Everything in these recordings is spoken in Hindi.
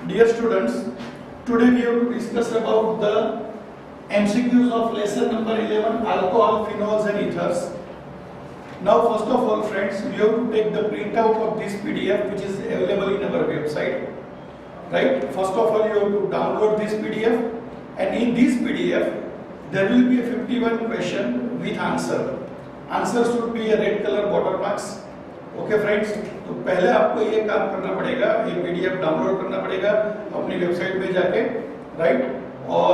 Dear students, today we have to discuss about the MCQs of lesson number 11, alcohol, phenols and ethers. Now first of all friends, we have to take the printout of this PDF which is available in our website. Right? First of all you have to download this PDF, and in this PDF there will be a 51 question with answer. Answer should be a red color watermarks. Okay friends, तो पहले आपको ये काम करना पड़ेगा, ये पीडीएफ डाउनलोड करना पड़ेगा अपनी वेबसाइट में जाके, राइट? और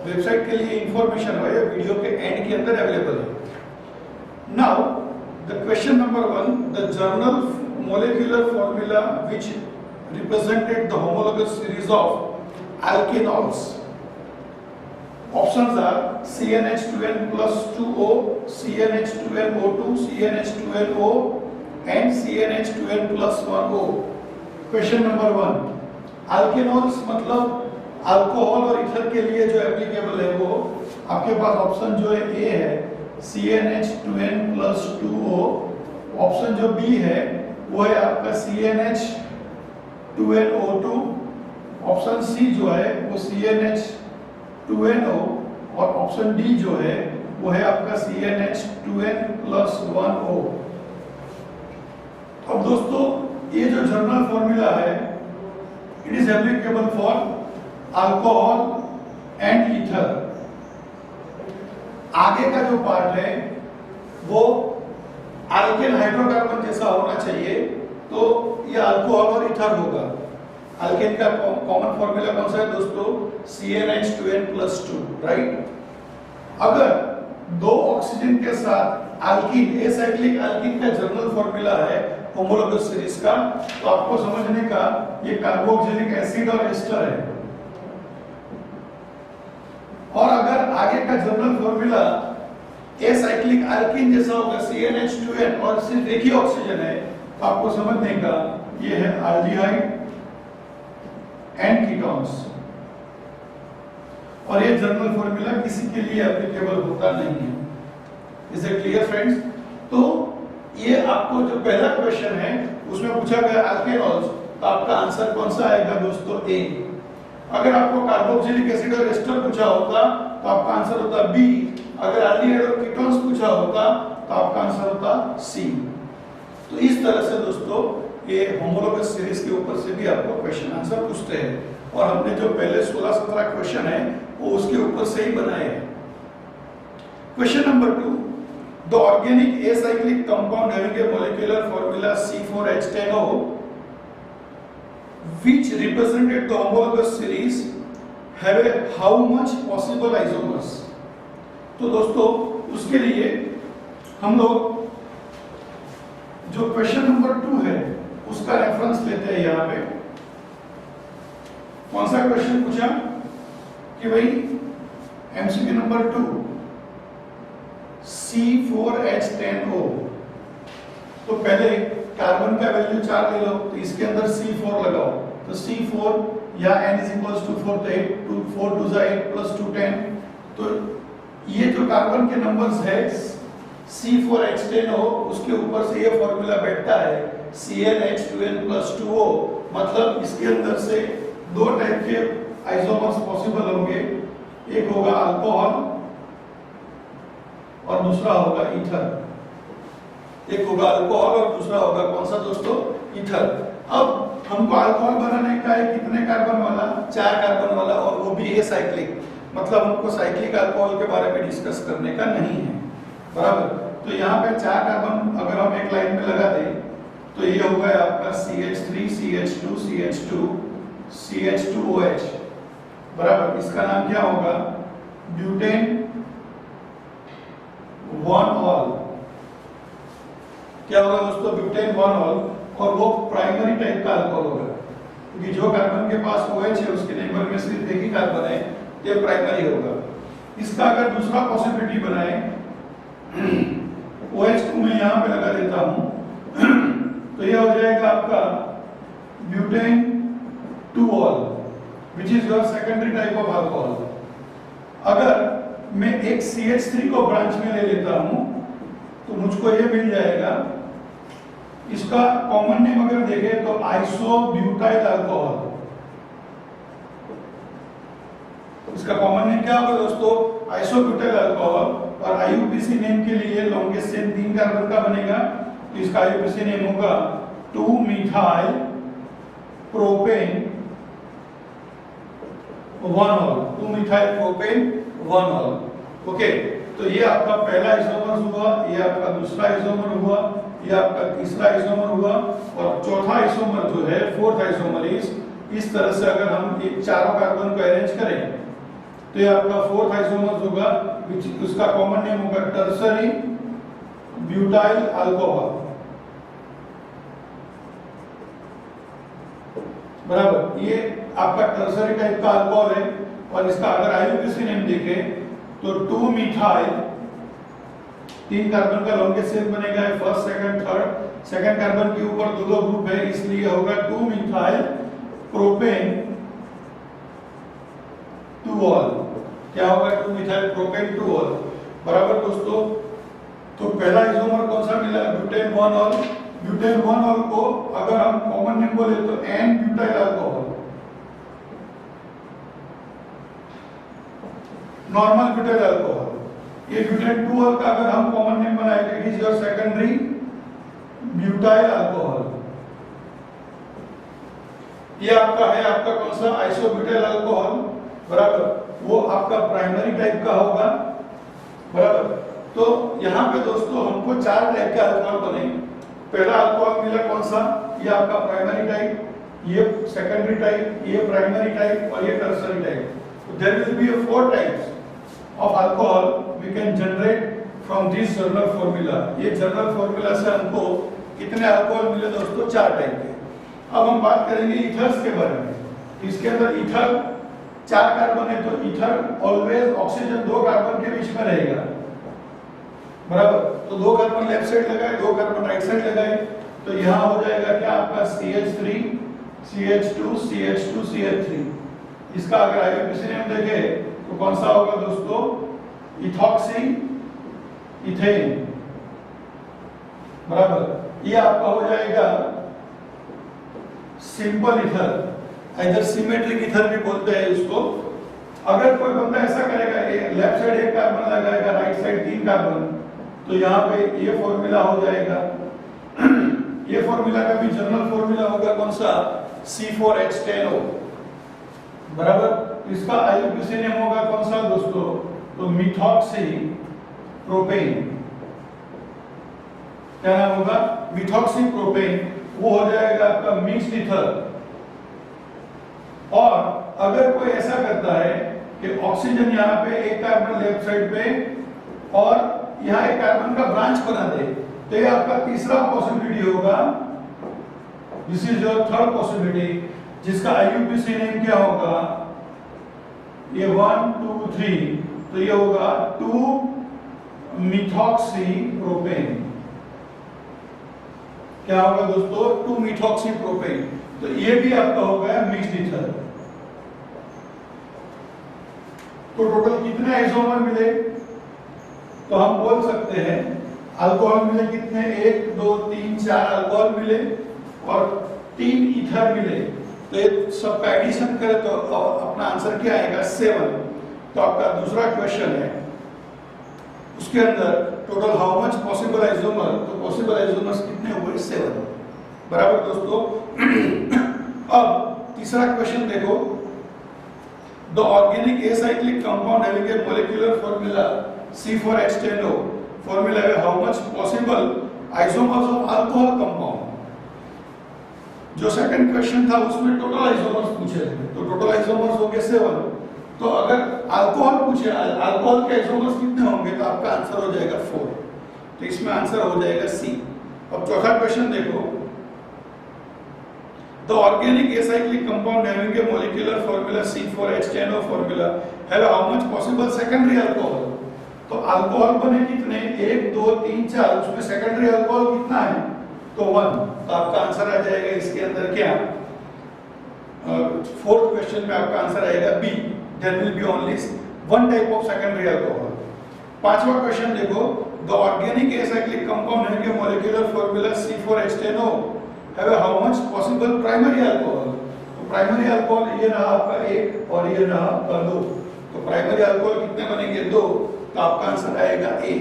वेबसाइट के लिए इंफॉर्मेशन है वीडियो के एंड के अंदर अवेलेबल है. Now the question number 1, the journal molecular formula which represented the homologous series of alkenols. Options are CnH2n plus 2O, CnH2nO2, CnH2nO and CnH2n plus 1O. Question number 1, अल्केनॉल्स मतलब अल्कोहल और ईथर के लिए जो एप्लीकेबल है वो आपके पास ऑप्शन जो है ए है CnH2n plus 2O, ऑप्शन जो बी है वो है आपका CnH2nO2, ऑप्शन सी जो है वो CnH2nO और ऑप्शन डी जो है वो है आपका CnH2n plus 1O. अब दोस्तों ये जो जनरल फॉर्मूला है it is applicable for alcohol and ether. आगे का जो पार्ट है वो अल्केन हाइड्रोकार्बन जैसा होना चाहिए, तो ये अल्कोहल और ईथर होगा. अल्केन का कॉमन फॉर्मूला कौन सा है दोस्तों? CnH2n plus 2, right? अगर दो ऑक्सीजन के साथ अल्कीन, एसाइक्लिक अल्कीन का जनरल फॉर्मूला है होमोलोगस सीरीज का, तो आपको समझने का ये कार्बोक्सिलिक एसिड और एस्टर है. और अगर आगे का जनरल फॉर्मूला एसाइक्लिक अल्कीन जैसा होगा CnH2n और सिर्फ एक ही ऑक्सीजन है, तो आपको समझने का ये है एल्डिहाइड एंड कीटोन्स. और ये जनरल फॉर्मूला किसी के लिए एप्लीकेबल होता नहीं है. Is it clear friends? तो ये आपको जो पहला क्वेश्चन है उसमें पूछा गया अल्केनॉल्स, तो आपका आंसर कौन सा आएगा दोस्तों? ए. अगर आपको कार्बोक्सिलिक एसिड और एस्टर पूछा होता तो आपका आंसर होता बी. अगर एल्डिहाइड और कीटोन्स पूछा होता तो आपका आंसर होता सी. तो इस तरह से दोस्तों ये होमोलोगस सीरीज के ऊपर से भी आपको क्वेश्चन आंसर पूछते हैं, और हमने जो पहले 16-17 क्वेश्चन है वो उसके ऊपर से ही बनाए हैं. Question number 2, the organic acyclic compound having a molecular formula C4H10O which represented the homologous series have a how much possible isomers. तो दोस्तों उसके लिए हम लोग जो क्वेश्चन नंबर 2 है उसका रेफरेंस लेते हैं. यहाँ पे कौन सा क्वेश्चन पूछा कि भाई एमसीक्यू नंबर 2 C4H10O, तो पहले कार्बन का वैल्यू 4 ले लो, तो इसके अंदर C4 लगाओ, तो C4 या N is equals to 4, तो 8 2 4 2 8 plus 2 10. तो ये जो कार्बन के नंबर्स है C4H10O, उसके ऊपर से ये फॉर्मूला बैठता है CnH2n plus 2O. मतलब इसके अंदर से दो टाइप के आइसोमर्स पॉसिबल होंगे, एक होगा अल्कोहल और दूसरा होगा ईथर. एक होगा अल्कोहल और दूसरा होगा कौन सा दोस्तों? ईथर. अब हमको अल्कोहल बनाने का है कितने कार्बन वाला? 4 कार्बन वाला, और वो भी एसाइक्लिक. मतलब हमको साइक्लिक अल्कोहल के बारे में डिस्कस करने का नहीं है, बराबर? तो यहाँ पे 4 कार्बन अगर हम एक लाइन में लगा दें तो ये होगा आपका CH3 CH2 CH2 CH2OH, बराबर? इसका नाम क्या होगा? ब्यूटेन 1-ऑल. क्या होगा दोस्तों? ब्यूटेन 1-ऑल. और वो प्राइमरी टाइप का अल्कोहल होगा, क्योंकि जो कार्बन के पास OH है उसके नेबर में सिर्फ एक ही कार्बन है, ये प्राइमरी होगा. इसका अगर दूसरा पॉसिबिलिटी बनाए, OH को मैं यहाँ पे लगा देता हूँ, तो ये हो जाएगा आपका ब्यूटेन 2-ऑल which is your secondary type of alcohol. अगर मैं एक CH3 को ब्रांच में ले लेता हूं तो मुझको ये मिल जाएगा, इसका कॉमन नेम अगर देखें तो आइसोब्यूटाइल अल्कोहल. इसका कॉमन नेम क्या होगा दोस्तों? Isobutyl alcohol. और आईयूपीसी नेम के लिए लॉन्गेस्ट चेन 3 कार्बन का बनेगा, तो इसका आईयूपीसी नेम होगा 2 मिथाइल प्रोपेन 1-ऑल, 2 मिथाइल प्रोपेन 1-ऑल। ओके, तो ये आपका पहला आइसोमर हुआ, ये आपका दूसरा आइसोमर हुआ, ये आपका तीसरा आइसोमर हुआ, और चौथा आइसोमर जो है फोर्थ आइसोमर इस तरह से अगर हम ये चारों कार्बन को अरेंज करें तो ये आपका फोर्थ आइसोमर होगा, उसका कॉमन नेम होगा टर्सरी ब्यूटाइल अल्कोहल। बराबर, ये आपका टर्सरी टाइप का अल्कोहल है। और इसका अगर आईयूपीसी नेम देखें तो 2 मिथाइल, 3 कार्बन का लॉन्गेस्ट चेन बनेगा, first second third. Second carbon के ऊपर दो ग्रुप है, इसलिए होगा 2 मिथाइल प्रोपेन 2-ऑल। क्या होगा? 2 मिथाइल प्रोपेन 2-ऑल। बराबर दोस्तों, तो पहला आइसोमर कौन सा मिला? ब्यूटेन 1-ऑल। ब्यूटेन 1-ऑल को अगर हम कॉमन नेम बोले तो n butyl alcohol, normal butyl alcohol. ये ब्यूटेन 2-ऑल का अगर हम कॉमन नेम बनाए तो it is your secondary butyl alcohol. ये आपका है, आपका कौन सा? Isobutyl alcohol. बराबर, वो आपका प्राइमरी टाइप का होगा। बराबर, तो यहाँ पे दोस्तों हमको 4 टाइप के अल्कोहल बने। पहला अल्कोहल मिला कौन सा? ये आपका प्राइमरी टाइप, ये सेकेंडरी टाइप, ये प्राइमरी टाइप और ये tertiary type. There will be 4 types of alcohol we can generate from this general formula। ये जनरल फॉर्मूला से हमको कितने अल्कोहल मिले दोस्तों? 4 टाइप के। अब हम बात करेंगे ईथर्स के बारे में। इसके अंदर ईथर 4 कार्बन है, तो ईथर ऑलवेज ऑक्सीजन 2 कार्बन के बीच में रहेगा। बराबर, तो 2 कार्बन लेफ्ट साइड लगाए, 2 कार्बन राइट साइड लगाए, तो यहाँ हो जाएगा क्या आपका? CH3 CH2 CH2 CH3। इसका अगर आईयूपीसी नेम देखें तो कौन सा होगा दोस्तों? Ethoxy ethane. बराबर, ये आपका हो जाएगा सिंपल ईथर, इधर सिमेट्रिक ईथर भी बोलते हैं इसको। अगर कोई बंदा ऐसा करेगा, लेफ्ट साइड 1 कार्बन लगाएगा, राइट साइड 3 कार्बन, तो यहाँ पे ये फॉर्मूला हो जाएगा। ये फॉर्मूला का भी जनरल फॉर्मूला होगा कौन सा? C4H10O। बराबर, इसका आईयूपीसी नेम होगा कौन सा दोस्तों? तो मिथॉक्सी प्रोपेन। क्या नाम होगा? Methoxy propane. वो हो जाएगा आपका मिक्स्ड ईथर। और अगर कोई ऐसा करता है कि ऑक्सीजन यहाँ पे 1 कार्बन लेफ्ट साइड पे और यहाँ 1 कार्बन का ब्रांच बना दे, तो ये आपका तीसरा पॉसिबिलिटी होगा। This is your third possibility, जिसका आईयूपीसी नेम क्या होगा? ये 1 2 3, तो ये होगा 2 मिथॉक्सी प्रोपेन। क्या होगा दोस्तों? 2 मिथॉक्सी प्रोपेन। तो ये भी आपका हो गया मिक्स्ड ईथर। तो टोटल कितने आइसोमर मिले? तो हम बोल सकते हैं अल्कोहल मिले कितने? 1 2 3 4 अल्कोहल मिले और 3 ईथर मिले। तो ये सब का एडिशन करें तो अपना आंसर क्या आएगा? 7। तो आपका दूसरा क्वेश्चन है, उसके अंदर total how much possible isomer, तो पॉसिबल आइसोमर्स कितने हुए? 7। बराबर दोस्तों। अब तीसरा क्वेश्चन देखो, the organic acyclic compound having a molecular formula C4H10O formula है how much possible isomers of alcohol compound. जो सेकंड क्वेश्चन था उसमें टोटल आइसोमर्स पूछे थे, तो टोटल आइसोमर्स हो गए 7। तो अगर अल्कोहल पूछे, अल्कोहल के आइसोमर्स कितने होंगे, तो आपका आंसर हो जाएगा 4। तो इसमें आंसर हो जाएगा C। अब चौथा क्वेश्चन देखो, the organic acyclic compound having a molecular formula C4H10O formula have how much possible secondary alcohol. तो अल्कोहल बने कितने? 1 2 3 4, उसमें सेकेंडरी अल्कोहल कितना है? तो 1। तो आपका आंसर आ जाएगा इसके अंदर क्या? फोर्थ क्वेश्चन में आपका आंसर आएगा B। There will be only 1 type of secondary alcohol. पांचवा क्वेश्चन देखो, the organic acyclic compound having a molecular formula C4H10O have how much possible primary alcohol. तो प्राइमरी अल्कोहल ये रहा आपका 1 और ये रहा आपका 2। तो प्राइमरी अल्कोहल कितने बनेंगे? 2, तो आपका आंसर आएगा ए।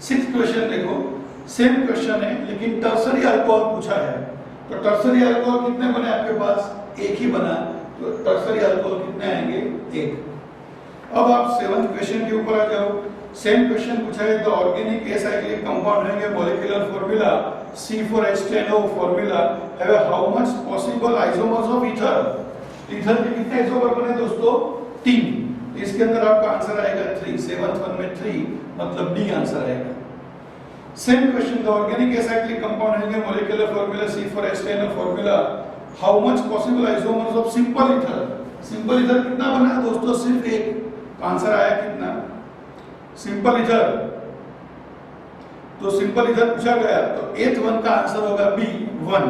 6th क्वेश्चन देखो, सेम क्वेश्चन है लेकिन टर्सरी अल्कोहल पूछा है। तो टर्सरी अल्कोहल कितने बने आपके पास? एक ही बना, तो टर्सरी अल्कोहल कितने आएंगे? 1। अब आप 7th क्वेश्चन के ऊपर आ जाओ। सेम क्वेश्चन पूछा है, the organic acyclic compound having molecular formula C4H10O formula have how much possible isomers of ether. Ether के कितने आइसोमर बने दोस्तों? 3। इसके अंदर आपका आंसर आएगा 3। 7th वन में 3, मतलब डी आंसर आएगा। Same question, the organic acyclic compound having molecular formula C4H10O formula how much possible isomers of simple ether. Simple ether कितना बना है दोस्तों? सिर्फ 1। तो आंसर आया कितना? सिंपल ईथर, तो सिंपल ईथर पूछा गया तो 8th वन का आंसर होगा बी 1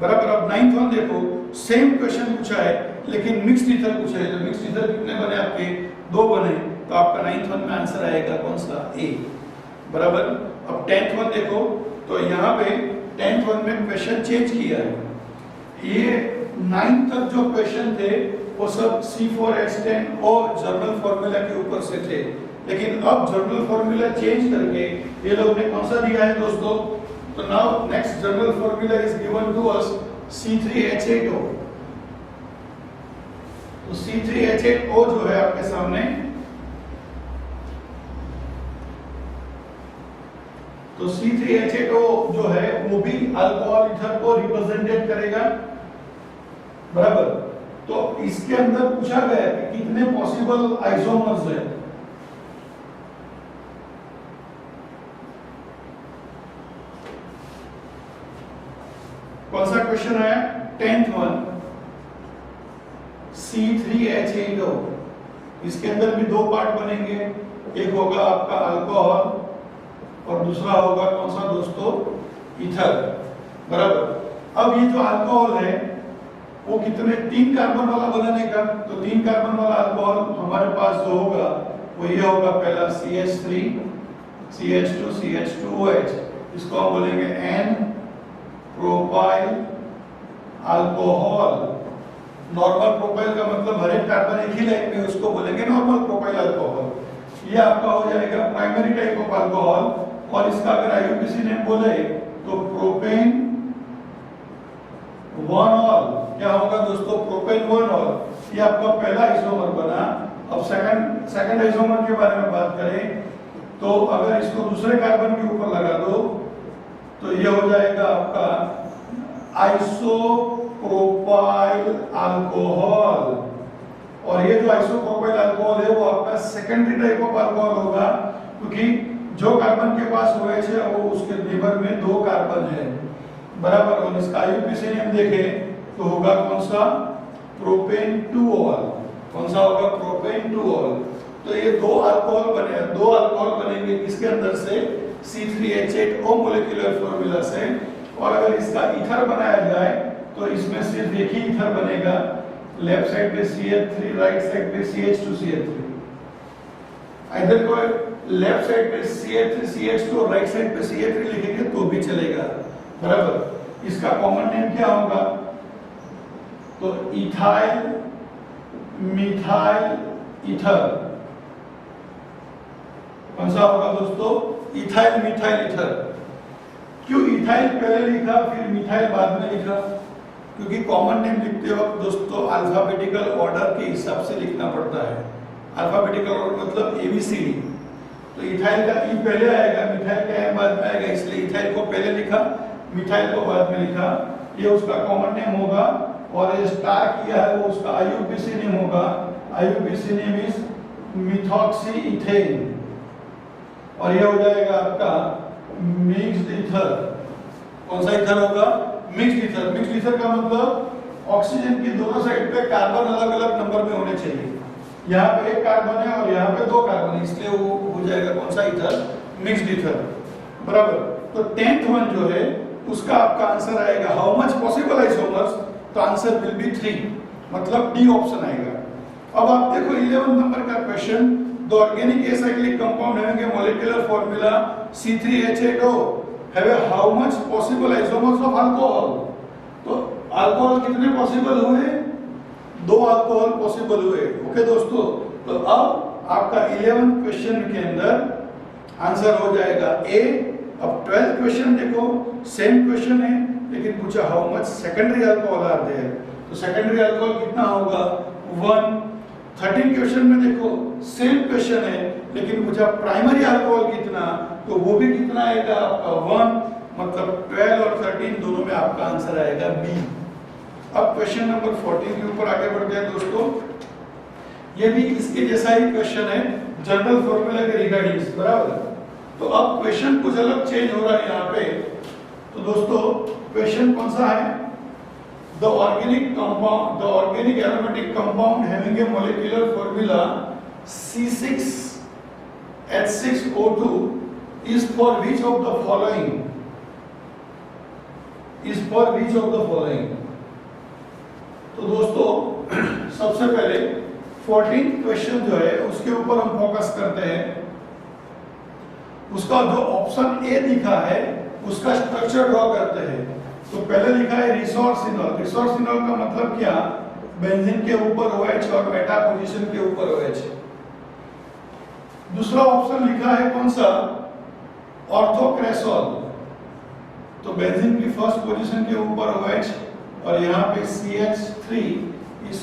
बराबर। अब 9th वन देखो, सेम क्वेश्चन पूछा है लेकिन मिक्स्ड ईथर पूछा है। तो मिक्स्ड ईथर कितने बने आपके? 2 बने, तो आपका 9th वन में आंसर आएगा कौन सा? ए बराबर। अब 10th वन देखो, तो यहाँ पे 10th वन में क्वेश्चन चेंज किया है। ये 9th तक जो क्वेश्चन थे वो सब C4H10O जर्नल फॉर्मूला के ऊपर से थे, लेकिन अब जर्नल फॉर्मूला चेंज करके ये लोग ने कौन सा दिया है दोस्तों? तो now next general formula is given to us C3H8O। तो C3H8O जो है आपके सामने, तो C3H8O जो है वो भी अल्कोहल ईथर को रिप्रेजेंटेट करेगा बराबर। तो इसके अंदर पूछा गया है कि कितने पॉसिबल आइसोमर्स है। कौन सा क्वेश्चन आया? 10th one, C3H8O। इसके अंदर भी 2 पार्ट बनेंगे, एक होगा आपका अल्कोहल और दूसरा होगा कौन सा दोस्तों? ईथर बराबर। अब ये जो अल्कोहल है वो कितने? 3 कार्बन वाला बनाने का, तो 3 कार्बन वाला अल्कोहल हमारे पास जो होगा वो ये होगा, पहला CH3 CH2 CH2OH, इसको हम बोलेंगे N propyl alcohol. Normal propyl का मतलब हर एक कार्बन एक ही लाइन में, उसको बोलेंगे नॉर्मल प्रोपाइल अल्कोहल। ये आपका हो जाएगा प्राइमरी टाइप ऑफ अल्कोहल। और इसका अगर IUPAC नेम बोले तो प्रोपेन 1-ऑल। क्या होगा दोस्तों? प्रोपेन 1-ऑल। ये आपका पहला आइसोमर बना। अब सेकंड आइसोमर के बारे में बात करें तो अगर इसको दूसरे कार्बन के ऊपर लगा दो तो ये हो जाएगा आपका आइसोप्रोपाइल अल्कोहल। और ये जो आइसोप्रोपाइल अल्कोहल है वो आपका सेकेंडरी टाइप ऑफ अल्कोहल होगा, क्योंकि जो कार्बन के पास OH है वो उसके नेबर में 2 कार्बन है बराबर। और इसका IUPAC नेम देखें तो होगा कौन सा? प्रोपेन 2-ऑल। कौन सा होगा? प्रोपेन 2-ऑल। तो ये 2 अल्कोहल बने, 2 अल्कोहल बनेंगे किसके अंदर से? C3H8O मोलिकुलर फॉर्मूला से। और अगर इसका ईथर बनाया जाए तो इसमें सिर्फ एक ही ईथर बनेगा, लेफ्ट साइड पे CH3, राइट साइड पे CH2 CH3। इधर को लेफ्ट साइड पे CH3 CH2 और राइट साइड पे CH3 लिखेंगे तो भी चलेगा बराबर। इसका कॉमन नेम क्या होगा? तो इथाइल मिथाइल ईथर। कौन सा होगा दोस्तों? Ethyl methyl ether. क्यों इथाइल पहले लिखा फिर मिथाइल बाद में लिखा? क्योंकि कॉमन नेम लिखते वक्त दोस्तों अल्फाबेटिकल ऑर्डर के हिसाब से लिखना पड़ता है। अल्फाबेटिकल ऑर्डर मतलब ABCD। तो इथाइल का ई पहले आएगा, मिथाइल का एम बाद में आएगा, इसलिए इथाइल को पहले लिखा, मिथाइल को बाद में लिखा। ये उसका कॉमन नेम होगा। और ये स्टार किया है वो उसका IUPAC नेम होगा। IUPAC name is methoxy ethane. और ये हो जाएगा आपका मिक्स्ड ईथर। कौन सा ईथर होगा? Mixed ether. मिक्स्ड ईथर का मतलब ऑक्सीजन की दोनों साइड पे कार्बन अलग अलग नंबर में होने चाहिए। यहाँ पे 1 कार्बन है और यहाँ पे 2 कार्बन है, इसलिए वो हो जाएगा कौन सा ईथर? मिक्स्ड ईथर बराबर। तो 10th वन जो है उसका आपका आंसर आएगा हाउ मच पॉसिबल आइसोमर्स, तो आंसर विल बी 3, मतलब डी ऑप्शन आएगा। अब आप देखो 11 नंबर का question, the organic acyclic compound having a molecular formula C3H8O have how much possible isomers of alcohol. तो अल्कोहल कितने पॉसिबल हुए? दो अल्कोहल पॉसिबल हुए। ओके दोस्तों, तो अब आपका 11 क्वेश्चन के अंदर आंसर हो जाएगा ए। अब 12th क्वेश्चन देखो, सेम क्वेश्चन है लेकिन पूछा how much secondary alcohol are there, तो सेकेंडरी अल्कोहल कितना होगा 1। 13 क्वेश्चन में देखो सेम क्वेश्चन है लेकिन पूछा प्राइमरी अल्कोहल कितना, तो वो भी कितना आएगा आपका 1, मतलब 12 और 13 दोनों में आपका आंसर आएगा बी। अब क्वेश्चन नंबर 14 के ऊपर आगे बढ़ते हैं दोस्तों। ये भी इसके जैसा ही क्वेश्चन है जनरल फॉर्मूला के रिगार्डिंग, बराबर। तो अब क्वेश्चन कुछ अलग चेंज हो रहा है यहाँ पे। तो दोस्तों क्वेश्चन कौन सा है, the organic aromatic compound having a molecular formula C6H6O2 is for which of the following, तो दोस्तों सबसे पहले 14 क्वेश्चन जो है उसके ऊपर हम फोकस करते हैं। उसका जो ऑप्शन ए लिखा है उसका स्ट्रक्चर ड्रॉ करते हैं। तो पहले लिखा है रिसोर्सिनॉल। रिसोर्सिनॉल का मतलब क्या, बेंजीन के ऊपर OH और मेटा पोजीशन के ऊपर OH। दूसरा ऑप्शन लिखा है कौन सा, ऑर्थोक्रेसोल। तो बेंजीन की फर्स्ट पोजीशन के ऊपर OH और यहाँ पे CH3 इस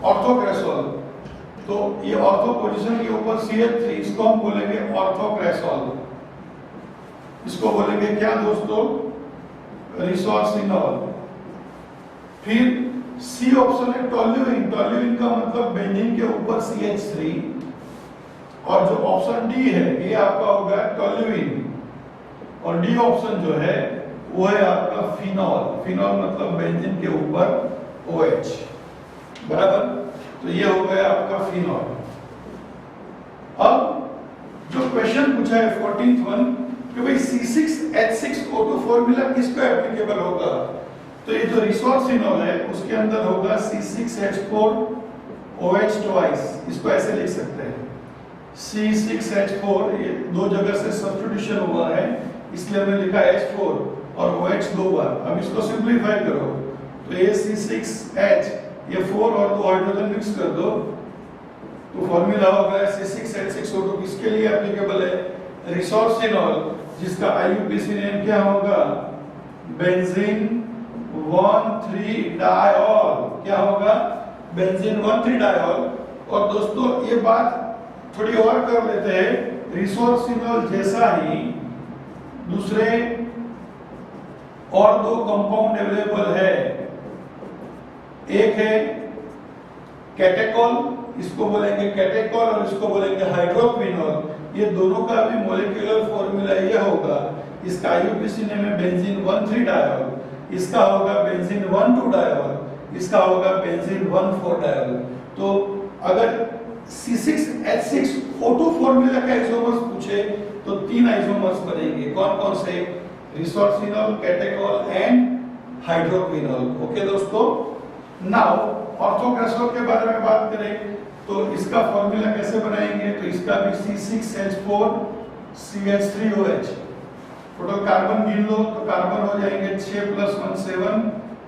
ऑर्थोक्रेसोल। तो ये ऑर्थो पोजीशन के ऊपर CH3, इसको हम बोलेंगे ऑर्थोक्रेसोल। इसको बोलेंगे क्या दोस्तों, रिसोर्सिनॉल। फिर सी ऑप्शन है टोल्यूइन। टोल्यूइन का मतलब बेंजीन के ऊपर CH3, और जो ऑप्शन डी है ये आपका होगा टोल्यूइन, और डी ऑप्शन जो है वो है आपका फिनॉल। फिनॉल मतलब बेंजीन के ऊपर OH, बराबर। तो ये हो गया आपका फिनॉल। अब जो क्वेश्चन पूछा है 14th वन कि भाई C6H6O2 फॉर्मूला किसको एप्लीकेबल होगा, तो ये जो रिसोर्सिनॉल है उसके अंदर होगा C6H4OH ट्वाइस। इसको ऐसे लिख सकते हैं C6H4, ये दो जगह से सब्स्टिट्यूशन हुआ है इसलिए हमने लिखा H4 और OH दो बार। अब इसको सिंपलीफाई करो तो ये C6H, ये 4 और 2 हाइड्रोजन मिक्स कर दो तो फॉर्मूला होगा C6H6O2 किसके लिए एप्लीकेबल है, रिसोर्सिनॉल, जिसका IUPAC नेम क्या होगा, बेंजीन 1,3-डायोल। क्या होगा, बेंजीन 1,3-डायोल। और दोस्तों ये बात थोड़ी और कर लेते हैं, रिसोर्सिनॉल जैसा ही दूसरे और दो कंपाउंड अवेलेबल है। एक है कैटेकोल, इसको बोलेंगे कैटेकोल, और इसको बोलेंगे हाइड्रोक्विनोल। ये दोनों का भी मॉलिक्यूलर फॉर्मूला ये होगा, इसका IUPAC नेम है बेंजीन 1,3-डायोल, इसका होगा बेंजीन 1,2-डायोल, इसका होगा बेंजीन 1,4-डायोल। तो अगर C6H6O2 फॉर्मूला का आइसोमर्स पूछे तो 3 आइसोमर्स बनेंगे। कौन कौन से, resorcinol, catechol and hydroquinol. Okay दोस्तों, नाउ ऑर्थोक्रेसोल के बारे में बात करें तो इसका फॉर्मूला कैसे बनाएंगे, तो इसका भी C6H4CH3OH। टोटल कार्बन गिन लो तो कार्बन हो जाएंगे 6 + 1 7,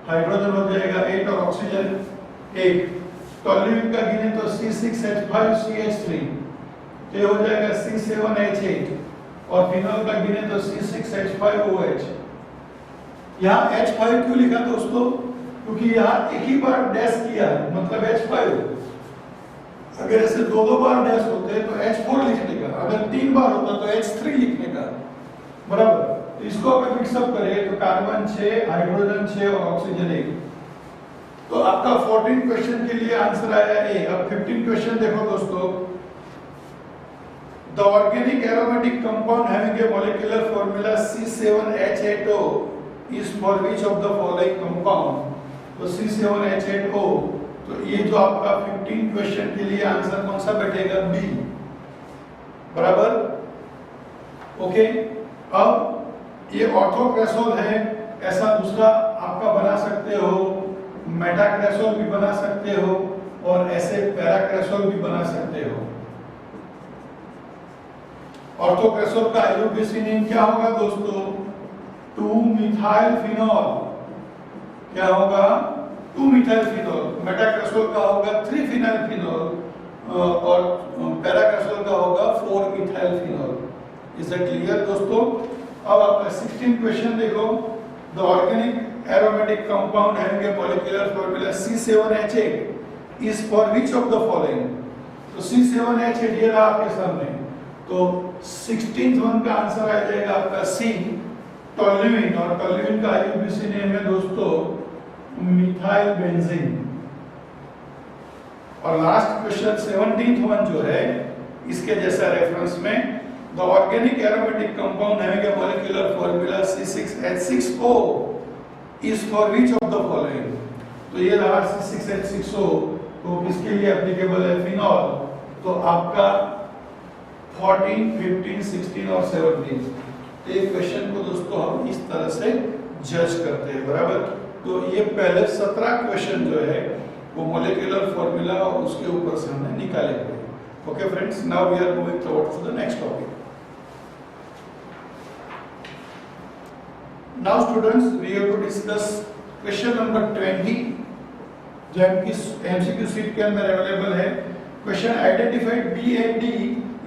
हाइड्रोजन हो जाएगा 8 और ऑक्सीजन 1। टोल्यूइन का गिने तो C6H5CH3, ये हो जाएगा C7H8, और फिनॉल का गिने तो C6H5OH। यहाँ H5 क्यों लिखा दोस्तों, क्योंकि यहाँ एक ही बार डैश किया है मतलब H5। अगर ऐसे दो बार डैश होते तो H4 लिखने का, अगर 3 बार होता तो H3 लिखने का, बराबर। तो इसको अगर मिक्सअप करें तो कार्बन 6, हाइड्रोजन 6 और ऑक्सीजन 1। तो आपका 14 क्वेश्चन के लिए आंसर आया ए। अब 15 क्वेश्चन देखो दोस्तों, the organic aromatic compound having a molecular formula C7H8O is for which of the following compound. तो C7H8O, तो ये जो आपका 15 क्वेश्चन के लिए आंसर कौन सा बैठेगा, बी, बराबर। ओके, अब ये ऑर्थोक्रेसोल है, ऐसा दूसरा आपका बना सकते हो, मेटाक्रेसोल भी बना सकते हो, और ऐसे पैराक्रेसोल भी बना सकते हो। ऑर्थोक्रेसोल का IUPAC नेम क्या होगा दोस्तों, 2-मिथाइल फिनॉल। क्या होगा, 2-मिथाइल फिनॉल। मेटाक्रेसोल का होगा 3 फिनाइल फिनोल और पैराक्रेसोल का होगा 4 methyl phenol. Is that clear दोस्तों? अब आपका 16 क्वेश्चन देखो। The organic aromatic compound having a molecular formula C7H8 is for which of the following? तो C7H8 ये रहा आपके सामने। तो 16th वन का आंसर आ जाएगा आपका सी, टोल्यूइन। और टोल्यूइन का आईयूपीएसी नेम है दोस्तों मिथाइल बेंजीन। और लास्ट क्वेश्चन 17th वन जो है इसके जैसा रेफरेंस में, the organic aromatic compound having a molecular formula C6H6O is for which of the following? तो ये रहा C6H6O, तो किसके लिए एप्लीकेबल है? फिनॉल। तो आपका 14, 15, 16 और 17 एक क्वेश्चन को दोस्तों हम इस तरह से जज करते हैं, बराबर। तो ये पहले 17 क्वेश्चन जो है वो मॉलिक्यूलर फॉर्मूला और उसके ऊपर से हमने निकाले हुए। Okay friends, now we are moving towards the next topic. Now students, we have to discuss question number 20 जो एमसीक्यू सीट के अंदर अवेलेबल है। Question identified B and D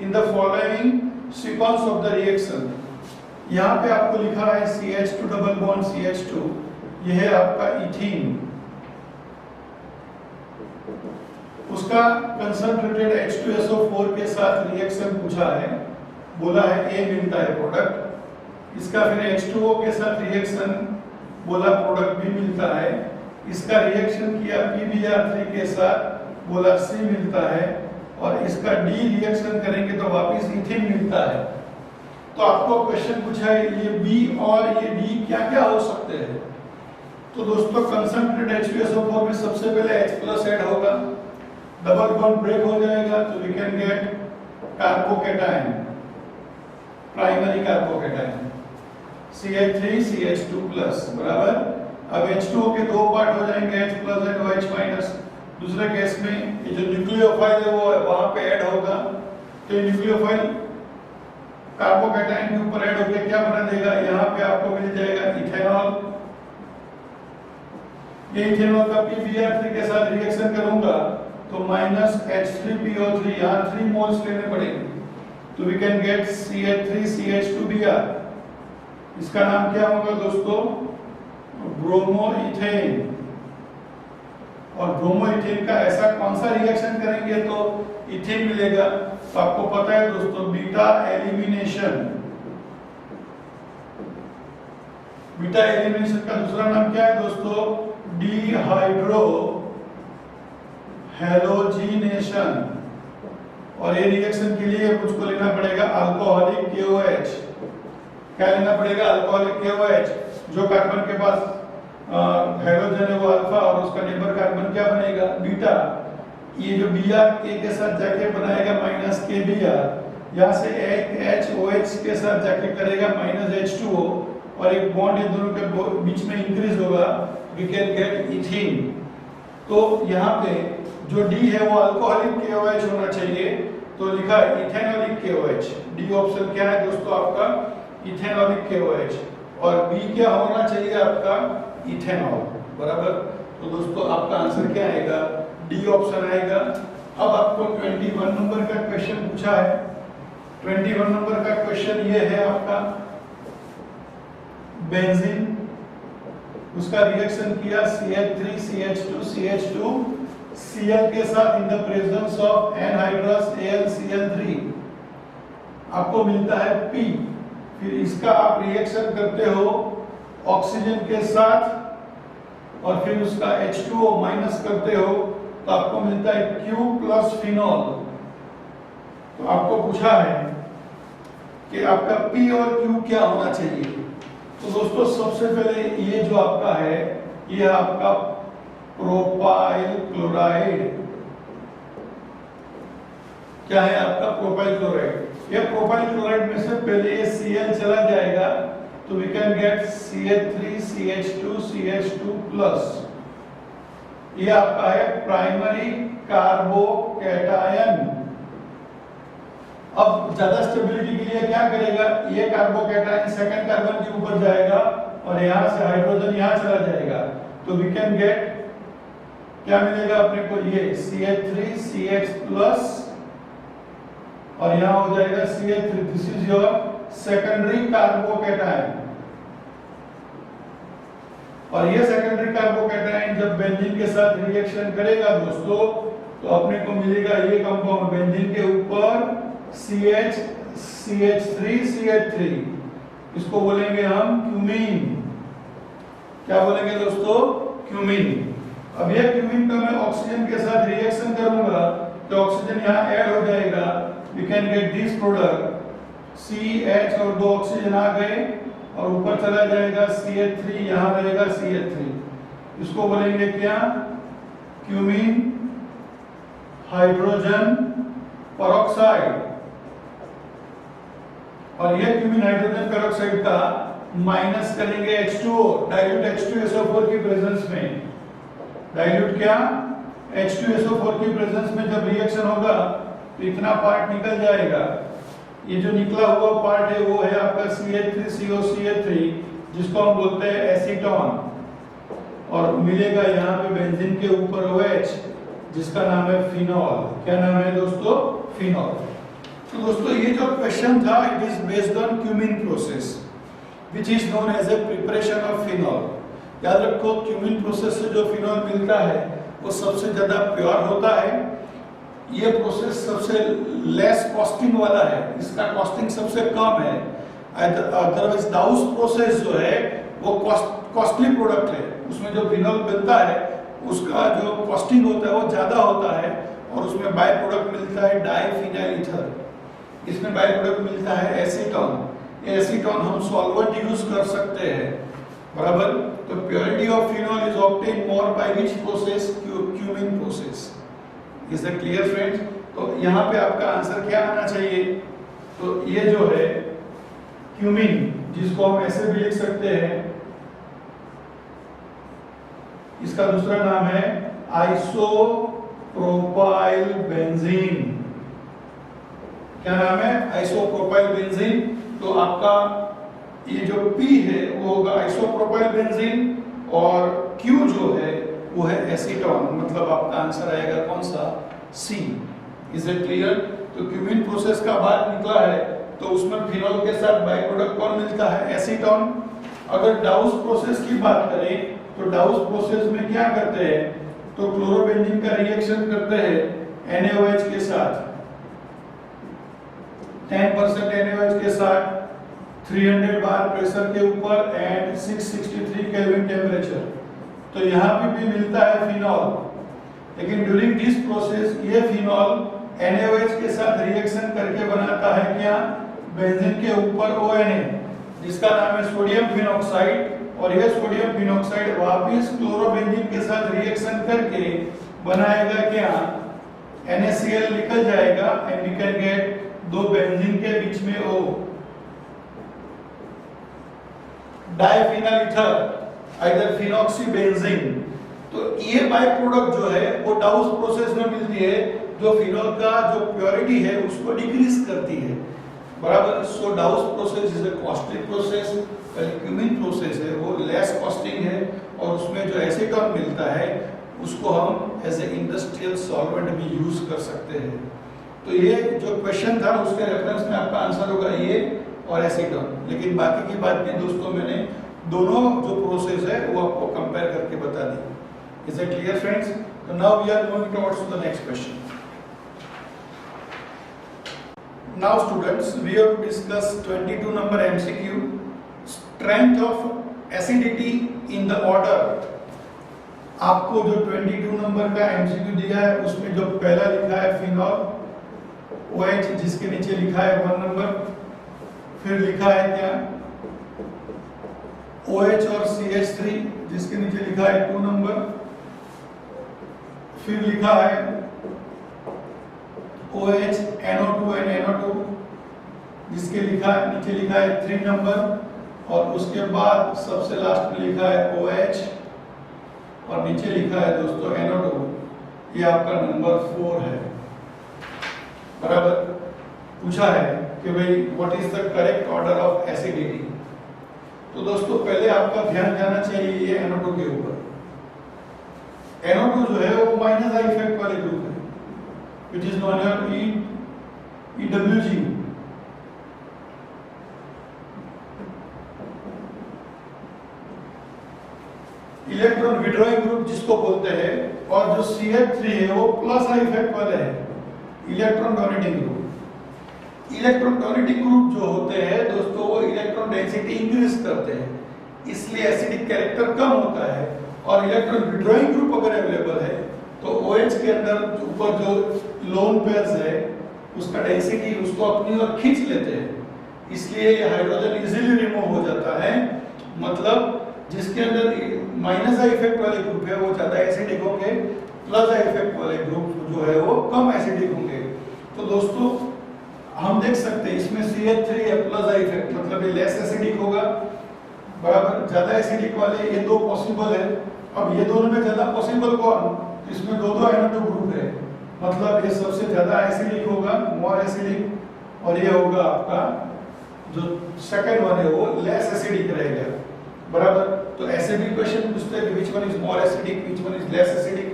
in the following sequence of the reaction. यहाँ पे आपको लिखा है CH2 डबल बॉन्ड CH2, यह है आपका इथीन। उसका कंसंट्रेटेड H2SO4 के साथ रिएक्शन पूछा है, बोला है A मिलता है प्रोडक्ट। इसका फिर H2O के साथ रिएक्शन, बोला प्रोडक्ट B मिलता है। इसका रिएक्शन किया PBr3 के साथ, बोला C मिलता है। और इसका D रिएक्शन करेंगे तो वापस इथीन मिलता है। तो आपको क्वेश्चन पूछा है ये B और ये D क्या क्या हो सकते हैं? तो दोस्तों कंसंट्रेटेड H2SO4 में सबसे पहले H+ ऐड होगा, डबल बॉन्ड ब्रेक हो जाएगा, तो we can get carbocation, primary carbocation CH3 CH2+, बराबर। अब H2O के दो पार्ट हो जाएंगे, H+ एंड OH-। दूसरे केस में ये जो न्यूक्लियोफाइल है वो वहां पे ऐड होगा, तो ये न्यूक्लियोफाइल कार्बोकैटायन के ऊपर ऐड होकर क्या बना देगा? यहाँ पे आपको मिल जाएगा इथेनॉल। ये इथेनॉल का PBr3 के साथ रिएक्शन करूंगा तो -H3PO3, यहाँ 3 मोल्स लेने पड़ेंगे, तो वी कैन गेट CH3CH2Br। इसका नाम क्या होगा दोस्तों? ब्रोमोइथेन। और ब्रोमोइथेन का ऐसा कौन सा रिएक्शन करेंगे तो इथेन मिलेगा? तो आपको पता है दोस्तों बीटा एलिमिनेशन। बीटा एलिमिनेशन का दूसरा नाम क्या है दोस्तों? Dehydro halogenation. और ये रिएक्शन के लिए मुझको लेना पड़ेगा अल्कोहलिक KOH। क्या लेना पड़ेगा? Alcoholic KOH। जो कार्बन के पास हाइड्रोजन है वो अल्फा और उसका नेबर कार्बन क्या बनेगा? बीटा। ये जो Br के साथ जाके बनाएगा -KBr, यहाँ से एक HOH के साथ जाके करेगा -H2O और एक बॉन्ड इन दोनों के बीच में इंक्रीज होगा, वी कैन गेट इथीन। तो यहाँ पे जो D है वो अल्कोहलिक KOH होना चाहिए, तो लिखा है इथेनॉलिक KOH। D ऑप्शन क्या है दोस्तों आपका? Ethanolic KOH। और B क्या होना चाहिए आपका? इथेनॉल, बराबर। तो दोस्तों आपका आंसर क्या आएगा? D ऑप्शन आएगा। अब आपको 21 नंबर का क्वेश्चन पूछा है। 21 नंबर का क्वेश्चन ये है आपका बेंजीन, उसका रिएक्शन किया CH3 CH2 CH2 Cl के साथ in the presence of anhydrous AlCl3, आपको मिलता है P। फिर इसका आप रिएक्शन करते हो ऑक्सीजन के साथ और फिर उसका H2O माइनस करते हो तो आपको मिलता है Q प्लस फिनॉल। तो आपको पूछा है कि आपका P और Q क्या होना चाहिए? तो दोस्तों सबसे पहले ये जो आपका है ये आपका प्रोपाइल क्लोराइड। क्या है आपका? Propyl chloride. ये प्रोपाइल क्लोराइड में से पहले ये Cl चला जाएगा तो we can gate CH3 CH2 CH2+। ये आपका है प्राइमरी कार्बोकैटायन। अब ज्यादा स्टेबिलिटी के लिए क्या करेगा? ये कार्बोकैटायन सेकंड कार्बन के ऊपर जाएगा और यहाँ से हाइड्रोजन यहाँ चला जाएगा, तो वी कैन गेट क्या मिलेगा अपने को, ये CH3CH प्लस और यहां हो जाएगा CH3। This is your secondary carbocation. और ये सेकेंडरी कार्बोकैटायन जब बेंजीन के साथ रिएक्शन करेगा दोस्तों, तो अपने को मिलेगा ये कंपाउंड बेंजीन के ऊपर CH3CH3। इसको बोलेंगे हम क्यूमीन। क्या बोलेंगे दोस्तों, क्यूमीन। अब ये क्यूमीन का मैं ऑक्सीजन के साथ रिएक्शन करूंगा तो ऑक्सीजन यहाँ ऐड हो जाएगा। We can get this product CH और दो ऑक्सीजन आ गए और ऊपर चला जाएगा CH3, यहाँ रहेगा CH3। इसको बोलेंगे क्या, क्यूमीन हाइड्रोजन पेरोक्साइड। और ये क्यूमीन हाइड्रोजन पेरोक्साइड का माइनस करेंगे H2O, डाइल्यूट H2SO4 की प्रेजेंस में। डाइल्यूट क्या, H2SO4 की प्रेजेंस में जब रिएक्शन होगा तो इतना पार्ट निकल जाएगा। ये जो निकला हुआ पार्ट है वो है आपका CH3COCH3, जिसको हम बोलते हैं एसीटोन। और मिलेगा यहाँ पे बेंजीन के ऊपर OH, जिसका नाम है फिनॉल। क्या नाम है दोस्तों, फिनॉल। तो दोस्तों ये जो क्वेश्चन था, it is based on cumene process which is known as a preparation of phenol. याद रखो, क्यूमीन प्रोसेस से जो फिनॉल मिलता है वो सबसे ज्यादा प्योर होता है। ये प्रोसेस सबसे लेस कॉस्टिंग वाला है, इसका कॉस्टिंग सबसे कम है। अदरवाइज डाउस प्रोसेस जो है वो कॉस्टली प्रोडक्ट है, उसमें जो फिनॉल मिलता है उसका जो कॉस्टिंग होता है वो ज्यादा होता है और उसमें बाय प्रोडक्ट मिलता है डाइफिनाइल ईथर। इसमें बाय प्रोडक्ट मिलता है एसीटोन। ये एसीटोन हम सॉल्वेंट यूज कर सकते हैं, बराबर। तो purity of phenol is obtain more by which process, cumene process. Is that clear friends? तो यहाँ पे आपका आंसर क्या आना चाहिए, तो ये जो है क्यूमीन, जिसको हम ऐसे भी लिख सकते हैं, इसका दूसरा नाम है आइसोप्रोपाइल बेंजीन। क्या नाम है, आइसोप्रोपाइल बेंजीन। तो आपका ये जो P है वो होगा आइसोप्रोपाइल बेंजीन और Q जो है वो है एसीटोन। मतलब आपका आंसर आएगा कौन सा, C। Is it clear? तो क्यूमीन प्रोसेस का बात निकला है तो उसमें फिनॉल के साथ बाय प्रोडक्ट कौन मिलता है, एसीटोन। अगर डाउस प्रोसेस की बात करें तो डाउस प्रोसेस में क्या करते हैं, तो क्लोरोबेंजीन का रिएक्शन करते हैं NaOH के साथ, 10% NaOH के साथ 300 बार प्रेशर के ऊपर एंड 663 केल्विन टेम्परेचर। तो यहाँ पे भी मिलता है फिनॉल, लेकिन ड्यूरिंग दिस प्रोसेस ये फिनॉल NaOH के साथ रिएक्शन करके बनाता है क्या, बेंजीन के ऊपर ONA, जिसका नाम है सोडियम फिनॉक्साइड। और यह सोडियम फिनॉक्साइड वापस क्लोरोबेंजीन के साथ रिएक्शन करके बनाएगा क्या, NaCl निकल जाएगा एंड वी कैन गेट दो बेंजीन के बीच में O, डाइफिनाइल ईथर, आइदर फिनॉक्सीबेंजीन। तो ये बाय प्रोडक्ट जो है वो डाउस प्रोसेस में मिलती है, जो फिनॉल का जो प्योरिटी है उसको डिक्रीज करती है, बराबर। So Dow's process is a costly process, cumene process है वो लेस कॉस्टिंग है और उसमें जो एसीटोन मिलता है उसको हम एज ए इंडस्ट्रियल सॉल्वेंट भी यूज कर सकते हैं। तो ये जो क्वेश्चन था उसके रेफरेंस में आपका आंसर होगा ये और एसीटोन। लेकिन बाकी की बात नहीं दोस्तों, मैंने दोनों जो प्रोसेस है वो आपको कंपेयर करके बता दी। Is it clear friends? तो now we are moving towards the next question. Now students, we have to discuss 22 number MCQ, strength of acidity in the order। आपको जो 22 नंबर का MCQ दिया है उसमें जो पहला लिखा है फिनॉल OH, जिसके नीचे लिखा है 1 नंबर, फिर लिखा है क्या OH और CH3, जिसके नीचे लिखा है 2 नंबर, फिर लिखा है OH NO2 and NO2, जिसके नीचे लिखा है 3 नंबर, और उसके बाद सबसे लास्ट में लिखा है OH और नीचे लिखा है दोस्तों NO2। ये आपका नंबर 4 है, बराबर। पूछा है कि भाई what is the correct order of acidity. तो दोस्तों पहले आपका ध्यान जाना चाहिए ये NO2 के ऊपर। NO2 जो है वो माइनस आई इफेक्ट वाले ग्रुप है, which is known as EWG। Electron withdrawing group जिसको बोलते हैं, और जो CH3 है वो प्लस आई इफेक्ट वाले है, electron donating group. Electron donating group जो होते हैं दोस्तों, वो इलेक्ट्रॉन डेंसिटी इंक्रीज करते हैं, इसलिए एसिडिक कैरेक्टर कम होता है। और इलेक्ट्रॉन विड्रॉइंग ग्रुप अगर अवेलेबल है तो OH के अंदर ऊपर जो लोन पेयर्स है उसका डेंसिटी उसको अपनी ओर खींच लेते हैं, इसलिए ये हाइड्रोजन इजीली रिमूव हो जाता है। मतलब जिसके अंदर माइनस आई इफेक्ट वाले ग्रुप है वो ज्यादा एसिडिक होंगे, प्लस आई इफेक्ट वाले ग्रुप जो है वो कम एसिडिक होंगे। तो दोस्तों हम देख सकते हैं इसमें CH3 है प्लस आई इफेक्ट, मतलब ये लेस एसिडिक होगा, बराबर। ज्यादा एसिडिक वाले ये दो पॉसिबल है। अब ये दोनों में ज्यादा पॉसिबल कौन? इसमें दो NO2 ग्रुप है, मतलब ये सबसे ज्यादा एसिडिक होगा, मोर एसिडिक, और ये होगा आपका जो सेकंड वन है वो लेस एसिडिक रहेगा, बराबर। तो ऐसे भी क्वेश्चन पूछते हैं कि which one is more acidic, which one is less acidic.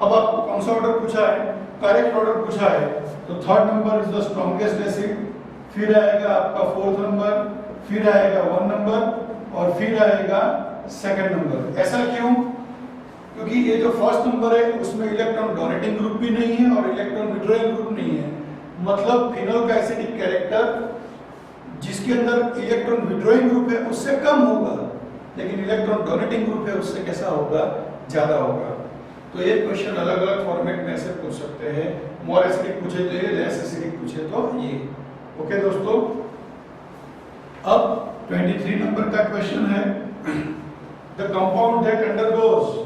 अब आपको कौन सा ऑर्डर पूछा है? करेक्ट ऑर्डर पूछा है, तो third number is the strongest acid, फिर आएगा आपका फोर्थ नंबर, फिर आएगा 1 नंबर, और फिर आएगा सेकंड नंबर। ऐसा क्यों? क्योंकि ये जो फर्स्ट नंबर है उसमें इलेक्ट्रॉन डोनेटिंग ग्रुप भी नहीं है और इलेक्ट्रॉन विड्रॉइंग ग्रुप नहीं है, मतलब फिनोल का एसिडिक कैरेक्टर जिसके अंदर इलेक्ट्रॉन विड्रॉइंग ग्रुप है उससे कम होगा, लेकिन इलेक्ट्रॉन डोनेटिंग ग्रुप है उससे कैसा होगा? ज्यादा होगा। तो ये क्वेश्चन अलग अलग फॉर्मेट में ऐसे पूछ सकते हैं, मोर एसिडिक पूछे तो ये, लेस एसिडिक पूछे तो ये। ओके दोस्तों, अब 23 नंबर का क्वेश्चन है, the compound that undergoes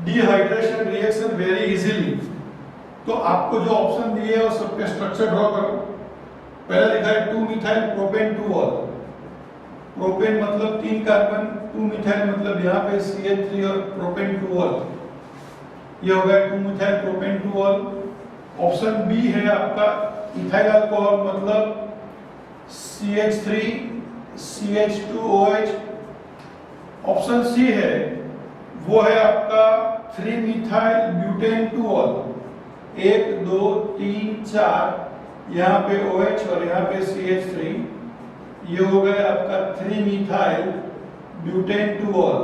dehydration reaction very easily. तो आपको जो ऑप्शन दिए है वो सबके स्ट्रक्चर ड्रॉ करो। पहला लिखा है 2 मिथाइल प्रोपेन 2 ऑल, प्रोपेन मतलब 3 कार्बन, 2 मिथाइल मतलब यहाँ पे CH3 और प्रोपेन 2 ऑल, ये हो गया 2 methyl propane 2 ol. Option B है आपका इथाइल अल्कोहल, मतलब CH3 CH2OH। ऑप्शन सी है वो है आपका 3 मिथाइल ब्यूटेन 2 ऑल, 1 2 3 4, यहाँ पे OH और यहाँ पे CH3, ये हो गया आपका 3 मिथाइल ब्यूटेन 2 ऑल।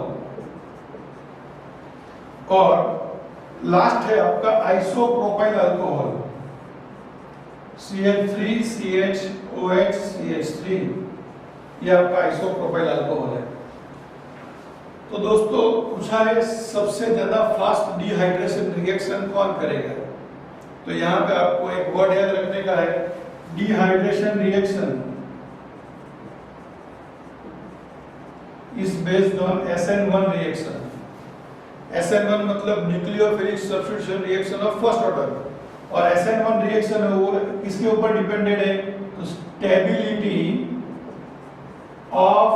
और लास्ट है आपका isopropyl alcohol, CH3 CHOH CH3, ये आपका आइसोप्रोपाइल अल्कोहल है। तो दोस्तों पूछा है सबसे ज्यादा फास्ट डिहाइड्रेशन रिएक्शन कौन करेगा? तो यहाँ पे आपको एक वर्ड याद रखने का है, dehydration reaction is based on SN1 reaction। SN1 मतलब nucleophilic substitution reaction of first order, और SN1 रिएक्शन है वो किसके ऊपर डिपेंडेड है? तो स्टेबिलिटी ऑफ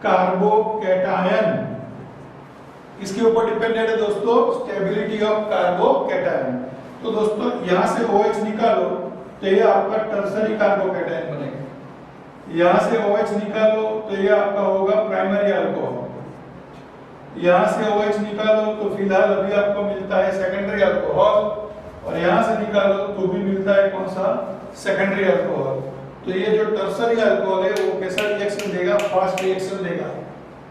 कार्बोकैटायन, इसके ऊपर डिपेंडेड है दोस्तों, स्टेबिलिटी ऑफ कार्बोकैटायन। तो दोस्तों यहां से OH निकालो तो ये आपका टर्सरी कार्बोकैटायन बनेगा, यहां से OH निकालो तो ये आपका होगा प्राइमरी अल्कोहल, यहां से OH निकालो तो फिलहाल अभी आपको मिलता है सेकेंडरी अल्कोहल, और यहां से निकालो तो भी मिलता है कौन सा? Secondary alcohol. तो ये जो टर्सरी अल्कोहल है वो कैसा रिएक्शन देगा? फास्ट रिएक्शन देगा,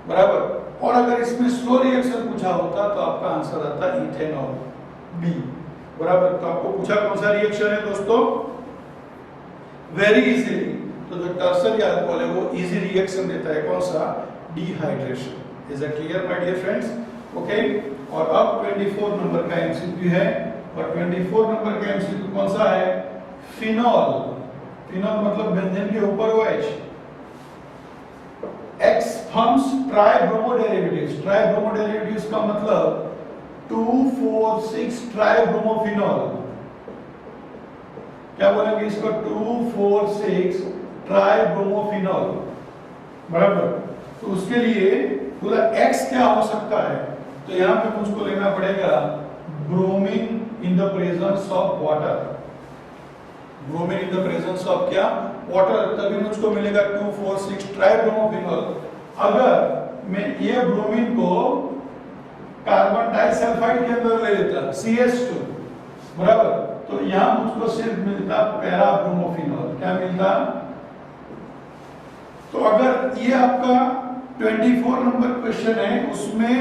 बराबर। और अगर इसमें स्लो रिएक्शन पूछा होता तो आपका आंसर आता इथेनॉल, बी, बराबर। तो आपको पूछा कौन सा रिएक्शन है दोस्तों? वेरी इजीली, तो जो टर्सरी अल्कोहल है वो इजी रिएक्शन देता है, कौन सा? Dehydration. Is it clear my dear friends? Okay. और अब 24 नंबर का एमसीक्यू है, और 24 नंबर का एमसीक्यू कौन सा है? फिनॉल। फिनॉल मतलब बेंजीन के ऊपर OH। X forms tribromo derivatives. Tribromo derivatives का मतलब 2,4,6 ट्राइब्रोमोफिनॉल। क्या बोलेंगे इसको? 2,4,6 ट्राइब्रोमोफिनॉल, बराबर। तो उसके लिए पूरा X क्या हो सकता है? तो यहां पे मुझको लेना पड़ेगा bromine in the presence of water. Bromine in the presence of क्या? वाटर, तभी मुझको मिलेगा 2,4,6 ट्राइब्रोमोफिनॉल। अगर मैं ये ब्रोमीन को कार्बन डाइसल्फाइड के अंदर ले लेता CH2, बराबर। तो यहां मुझको सिर्फ मिलता पैरा ब्रोमोफिनॉल। क्या मिलता? तो अगर ये आपका 24 नंबर क्वेश्चन है, उसमें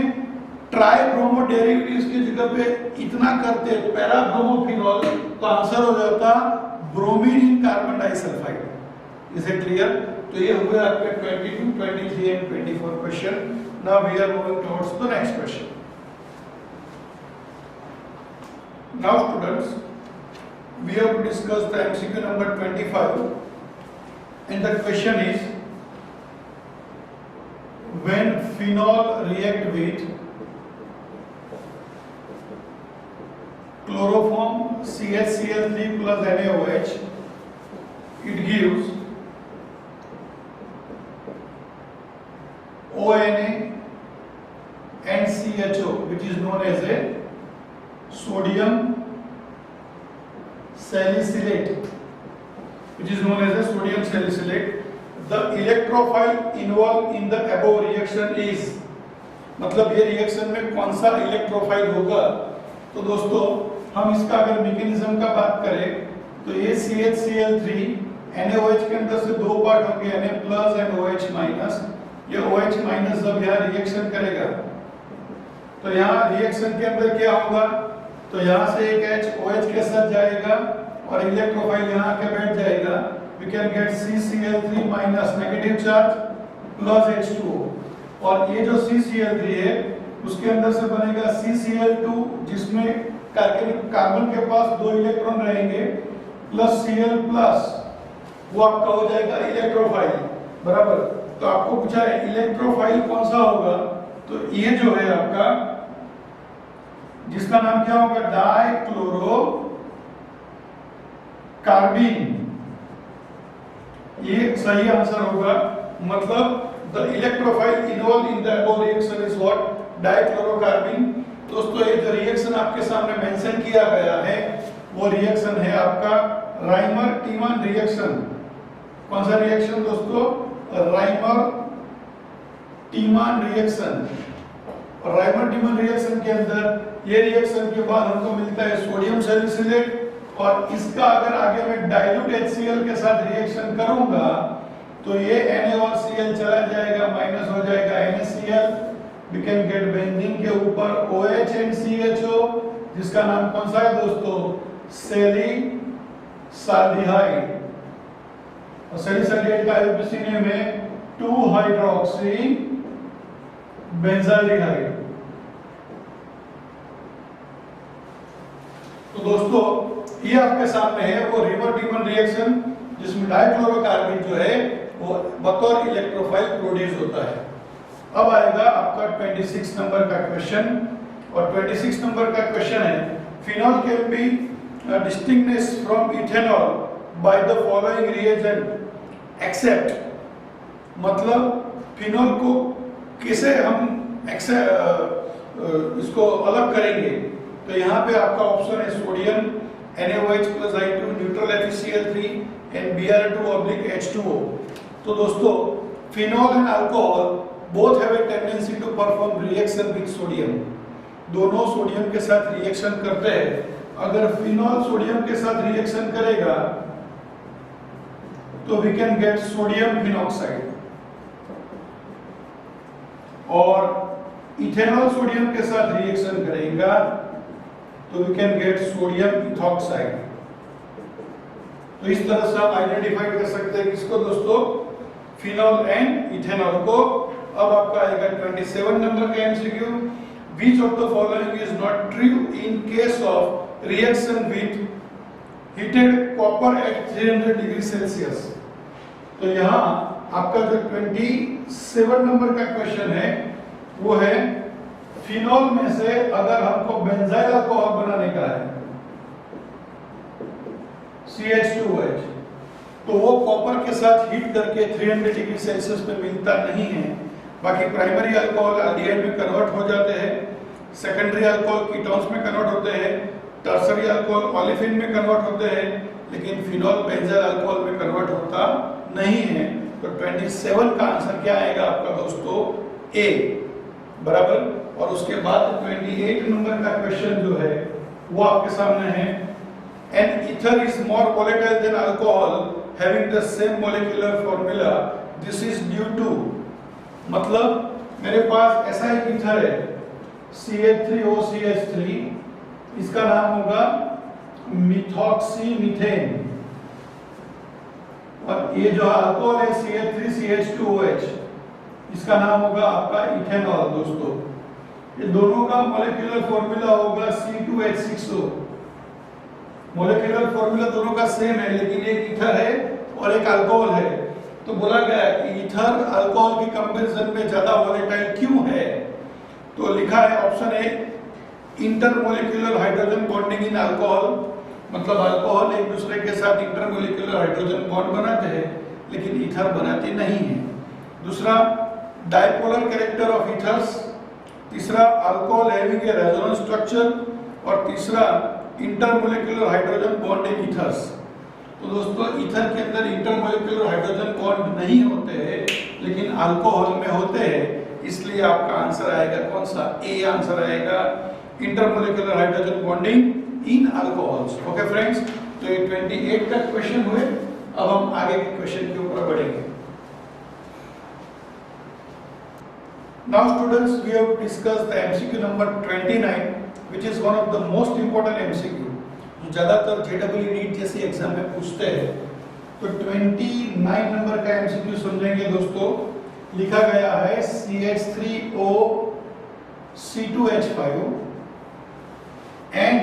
ट्राई ब्रोमो डेरिवेटिव्स की जगह पे इतना करते पैरा ब्रोमोफिनॉल, तो आंसर हो जाता bromine in carbon disulphide. Is it clear? तो ये हुए आपके 22, 23 and 24 question. Now we are moving towards the next question. Now students, we have to discuss the MCQ number 25, and the question is, when phenol react with chloroform CHCl3 plus NaOH, it gives ONA and CHO, which is known as a sodium salicylate, The electrophile involved in the above reaction is, मतलब ये रिएक्शन में कौन सा इलेक्ट्रोफाइल होगा? तो दोस्तों हम इसका अगर मैकेनिज्म का बात करें तो ये CHCl3 NaOH के अंदर से दो पार्ट होंगे, Na plus and OH minus. ये OH माइनस जब यहाँ रिएक्शन करेगा तो यहाँ रिएक्शन के अंदर क्या होगा? तो यहाँ से एक H OH के साथ जाएगा और इलेक्ट्रोफाइल यहाँ के बैठ जाएगा। We can get CCl3 minus negative charge plus H2O, और ये जो CCl3 है उसके अंदर से बनेगा CCl2, जिसमें कार्बन के पास दो इलेक्ट्रॉन रहेंगे, प्लस Cl प्लस, वो आपका हो जाएगा इलेक्ट्रोफाइल, बराबर। तो आपको पूछा है इलेक्ट्रोफाइल कौन सा होगा? तो ये जो है आपका, जिसका नाम क्या होगा? डाइक्लोरो कार्बिन। ये सही आंसर होगा। मतलब the electrophile involve in the above reaction is what? Dichlorocarbene. दोस्तों ये जो रिएक्शन आपके सामने मेंशन किया गया है वो रिएक्शन है आपका राइमर टीमन रिएक्शन। कौन सा रिएक्शन दोस्तों? Rymer टीमन reaction. और राइमर टीमन रिएक्शन के अंदर ये रिएक्शन के बाद हमको मिलता है सोडियम सैलिसिलेट, और इसका अगर आगे मैं डाइल्यूट HCl के साथ रिएक्शन करूंगा तो ये Na और Cl चला जाएगा, माइनस हो जाएगा NaCl। We can get benzene के ऊपर OH एंड CHO, जिसका नाम कौन सा है दोस्तों? सेलिसाल्डिहाइड। और सेलिसाल्डिहाइड का LPC नेम है 2-हाइड्रोक्सी बेंजाल्डिहाइड। तो दोस्तों ये आपके सामने है वो रिवर टीमन रिएक्शन, जिसमें डाइक्लोरोकार्बिन जो है वो बतौर इलेक्ट्रोफाइल प्रोड्यूस होता है। अब आएगा आपका 26 नंबर का क्वेश्चन, और 26 नंबर का क्वेश्चन है phenol can be distinguished from ethanol by the following reagent except. मतलब फिनॉल को कैसे हम इसको अलग करेंगे? तो यहाँ पे आपका ऑप्शन है sodium NaOH plus I2 neutral FeCl3 and Br2/H2O। तो दोस्तों phenol and alcohol both have a tendency to perform reaction with sodium. दोनों सोडियम के साथ रिएक्शन करते हैं। अगर फिनॉल सोडियम के साथ रिएक्शन करेगा तो we can get sodium phenoxide, और इथेनॉल सोडियम के साथ रिएक्शन करेगा तो we can get sodium ethoxide. तो इस तरह से आप आइडेंटिफाई कर सकते हैं किसको दोस्तों? फिनॉल एंड इथेनॉल को। अब आपका आएगा 27 नंबर का MCQ. Which of the following is not true in case of reaction with heated copper at 300 degree Celsius. तो यहाँ आपका जो 27 नंबर का क्वेश्चन है वो है फिनॉल में से अगर हमको बेंजाइल अल्कोहल बनाने का है CH2OH, तो वो कॉपर के साथ हीट करके 300 डिग्री सेल्सियस पे मिलता नहीं है। बाकी प्राइमरी अल्कोहल एल्डिहाइड में कन्वर्ट हो जाते हैं, सेकेंडरी अल्कोहल कीटोन्स में कन्वर्ट होते हैं, टर्सरी अल्कोहल ओलेफिन में कन्वर्ट होते हैं, लेकिन फिनॉल बेंजाइल अल्कोहल में कन्वर्ट होता नहीं है। तो 27 का आंसर क्या आएगा आपका दोस्तों? ए, बराबर। और उसके बाद 28 नंबर का क्वेश्चन जो है वो आपके सामने है। An ether is more volatile than alcohol having the same molecular formula, this is due to, मतलब मेरे पास ऐसा एक ईथर है CH3OCH3, इसका नाम होगा मिथॉक्सी मीथेन, और ये जो अल्कोहल है CH3CH2OH, इसका नाम होगा आपका इथेनॉल। दोस्तों ये दोनों का मॉलिक्यूलर फॉर्मूला होगा C2H6O। मॉलिक्यूलर फॉर्मूला दोनों का सेम है, लेकिन एक ईथर है और एक अल्कोहल है। तो बोला गया कि ईथर अल्कोहल की कंपैरिजन में ज्यादा वोलेटाइल क्यों है? तो लिखा है option A, intermolecular hydrogen bonding in alcohol, मतलब अल्कोहल एक दूसरे के साथ इंटरमोलिक्यूलर हाइड्रोजन बॉन्ड बनाते हैं लेकिन ईथर बनाते नहीं है। दूसरा, डाइपोलर कैरेक्टर ऑफ ईथर्स। तीसरा, alcohol having a resonance structure, और तीसरा, intermolecular hydrogen bond in ethers. तो दोस्तों ईथर के अंदर इंटरमोलिक्यूलर हाइड्रोजन बॉन्ड नहीं होते हैं लेकिन अल्कोहल में होते हैं, इसलिए आपका आंसर आएगा कौन सा? ए आंसर आएगा, intermolecular hydrogen bonding in alcohols. Okay friends, तो ये 28 का क्वेश्चन हुए। अब हम आगे के क्वेश्चन के ऊपर बढ़ेंगे। Now students, we have discussed the MCQ number 29, which is one of the most important MCQ, जो ज्यादातर JEE नीट जैसे एग्जाम में पूछते हैं। तो 29 नंबर का MCQ समझेंगे दोस्तों। लिखा गया है CH3O C2H5 एंड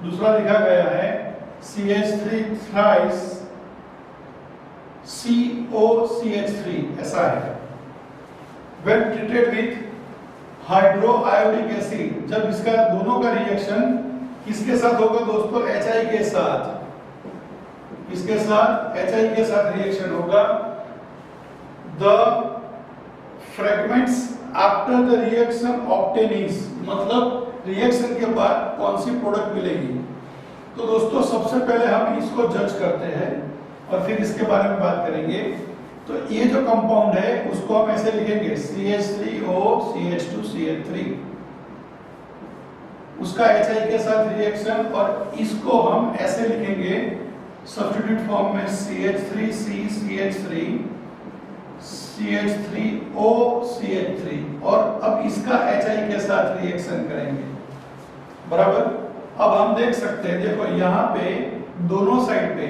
दूसरा लिखा गया है CH3 thrice COCH3, ऐसा है। When treated with hydroiodic acid, जब इसका दोनों का रिएक्शन किसके साथ होगा दोस्तों? HI के साथ। इसके साथ HI के साथ रिएक्शन होगा। The fragments after the reaction obtained is, मतलब रिएक्शन के बाद कौन सी प्रोडक्ट मिलेगी। तो दोस्तों सबसे पहले हम इसको जज करते हैं और फिर इसके बारे में बात करेंगे। तो ये जो कंपाउंड है उसको हम ऐसे लिखेंगे CH3O CH2 CH3, उसका HI के साथ रिएक्शन, और इसको हम ऐसे लिखेंगे सब्स्टिट्यूट फॉर्म में CH3C CH3 CH3O CH3, और अब इसका HI के साथ रिएक्शन करेंगे, बराबर। अब हम देख सकते हैं, देखो यहाँ पे दोनों साइड पे,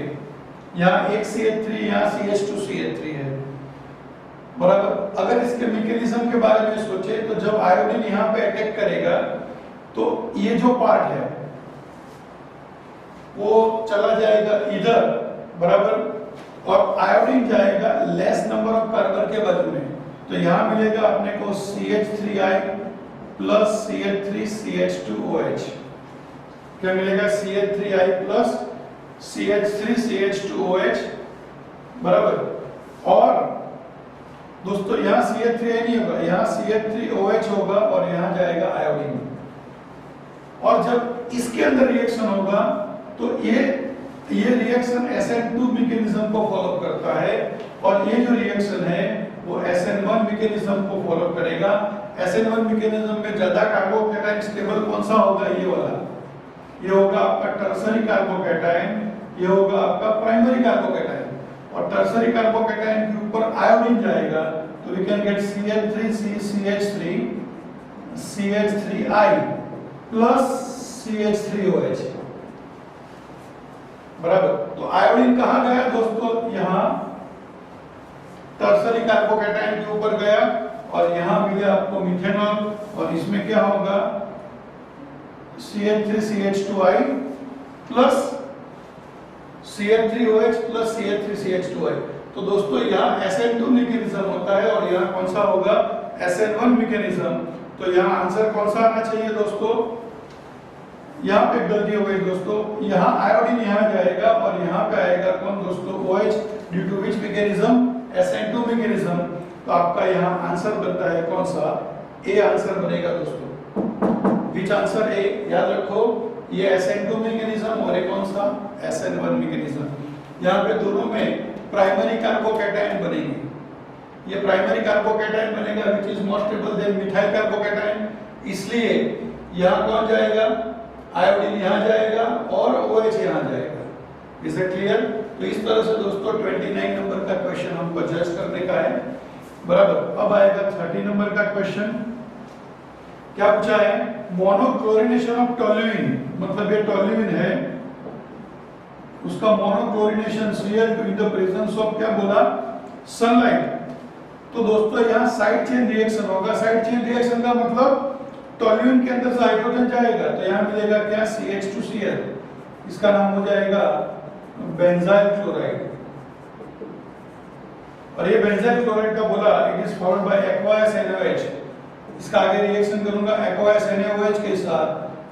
यहाँ एक CH3 यहाँ CH2 CH3 है, बराबर। अगर इसके मैकेनिज्म के बारे में सोचे तो जब आयोडीन यहाँ पे अटैक करेगा तो ये जो पार्ट है वो चला जाएगा इधर, बराबर, और आयोडीन जाएगा लेस नंबर ऑफ कार्बन के बाजू में। तो यहाँ मिलेगा अपने को CH3I प्लस CH3CH2OH। क्या मिलेगा? CH3I प्लस CH3CH2OH, बराबर। और दोस्तों यहाँ CH3I नहीं होगा, यहाँ CH3OH होगा और यहाँ जाएगा आयोडीन। और जब इसके अंदर रिएक्शन होगा तो ये रिएक्शन SN2 मैकेनिज्म को फॉलो करता है, और ये जो रिएक्शन है वो SN1 मैकेनिज्म को फॉलो करेगा। SN1 मैकेनिज्म में ज्यादा कार्बोकैटायन स्टेबल कौन सा होगा? ये वाला, ये होगा आपका टर्सरी कार्बोकैटायन, ये होगा आपका प्राइमरी कार्बोकैटायन, और टर्सरी कार्बोकैटायन के ऊपर आयोडीन जाएगा तो we can gate CH3C CH3 CH3I plus CH3OH, बराबर। तो आयोडीन कहाँ गया दोस्तों? यहाँ टर्सरी कार्बोकैटायन के ऊपर गया, और यहाँ मिला आपको मिथेनॉल, और इसमें क्या होगा? CH3CH2I plus CH3OH plus CH3CH2I। तो दोस्तों यहाँ SN2 मैकेनिज्म होता है और यहाँ कौन सा होगा? SN1 mechanism. तो यहाँ आंसर कौन सा आना चाहिए दोस्तों? यहाँ पे गलती हो गई दोस्तों, यहाँ आयोडीन यहाँ जाएगा और यहाँ पे आएगा कौन दोस्तों? OH, due to which mechanism? SN2 mechanism. तो आपका यहाँ आंसर बनता है कौन सा? ए आंसर बनेगा दोस्तों। Which answer? ए। याद रखो, ये SN2 मैकेनिज्म और ये कौन सा? SN1 mechanism. यहाँ पे दोनों में प्राइमरी कार्बोकैटायन बनेंगे। ये प्राइमरी कार्बोकैटायन बनेगा which is more stable then methyl carbocation, इसलिए यहाँ कौन जाएगा, आयोडीन यहाँ जाएगा और OH यहाँ जाएगा। Is it clear? तो इस तरह से दोस्तों 29 नंबर का क्वेश्चन हमको जज करने का है, बराबर। अब आएगा 30 नंबर का क्वेश्चन। क्या पूछा है, मोनोक्लोरिनेशन ऑफ टोल्यूइन, मतलब ये टोल्यूइन है, उसका monochlorination Cl2 in the presence of क्या बोला, सनलाइट। तो दोस्तों यहाँ साइड चेन रिएक्शन होगा। साइड चेन रिएक्शन का मतलब टोल्यूइन के अंदर से हाइड्रोजन जाएगा, तो यहाँ मिलेगा क्या, CH2Cl, इसका नाम हो जाएगा बेंजाइल क्लोराइड। और ये बेंजाइल क्लोराइड का बोला it is followed by aqueous NaOH। इसका आगे रिएक्शन करूंगा एक्वायस NaOH के साथ,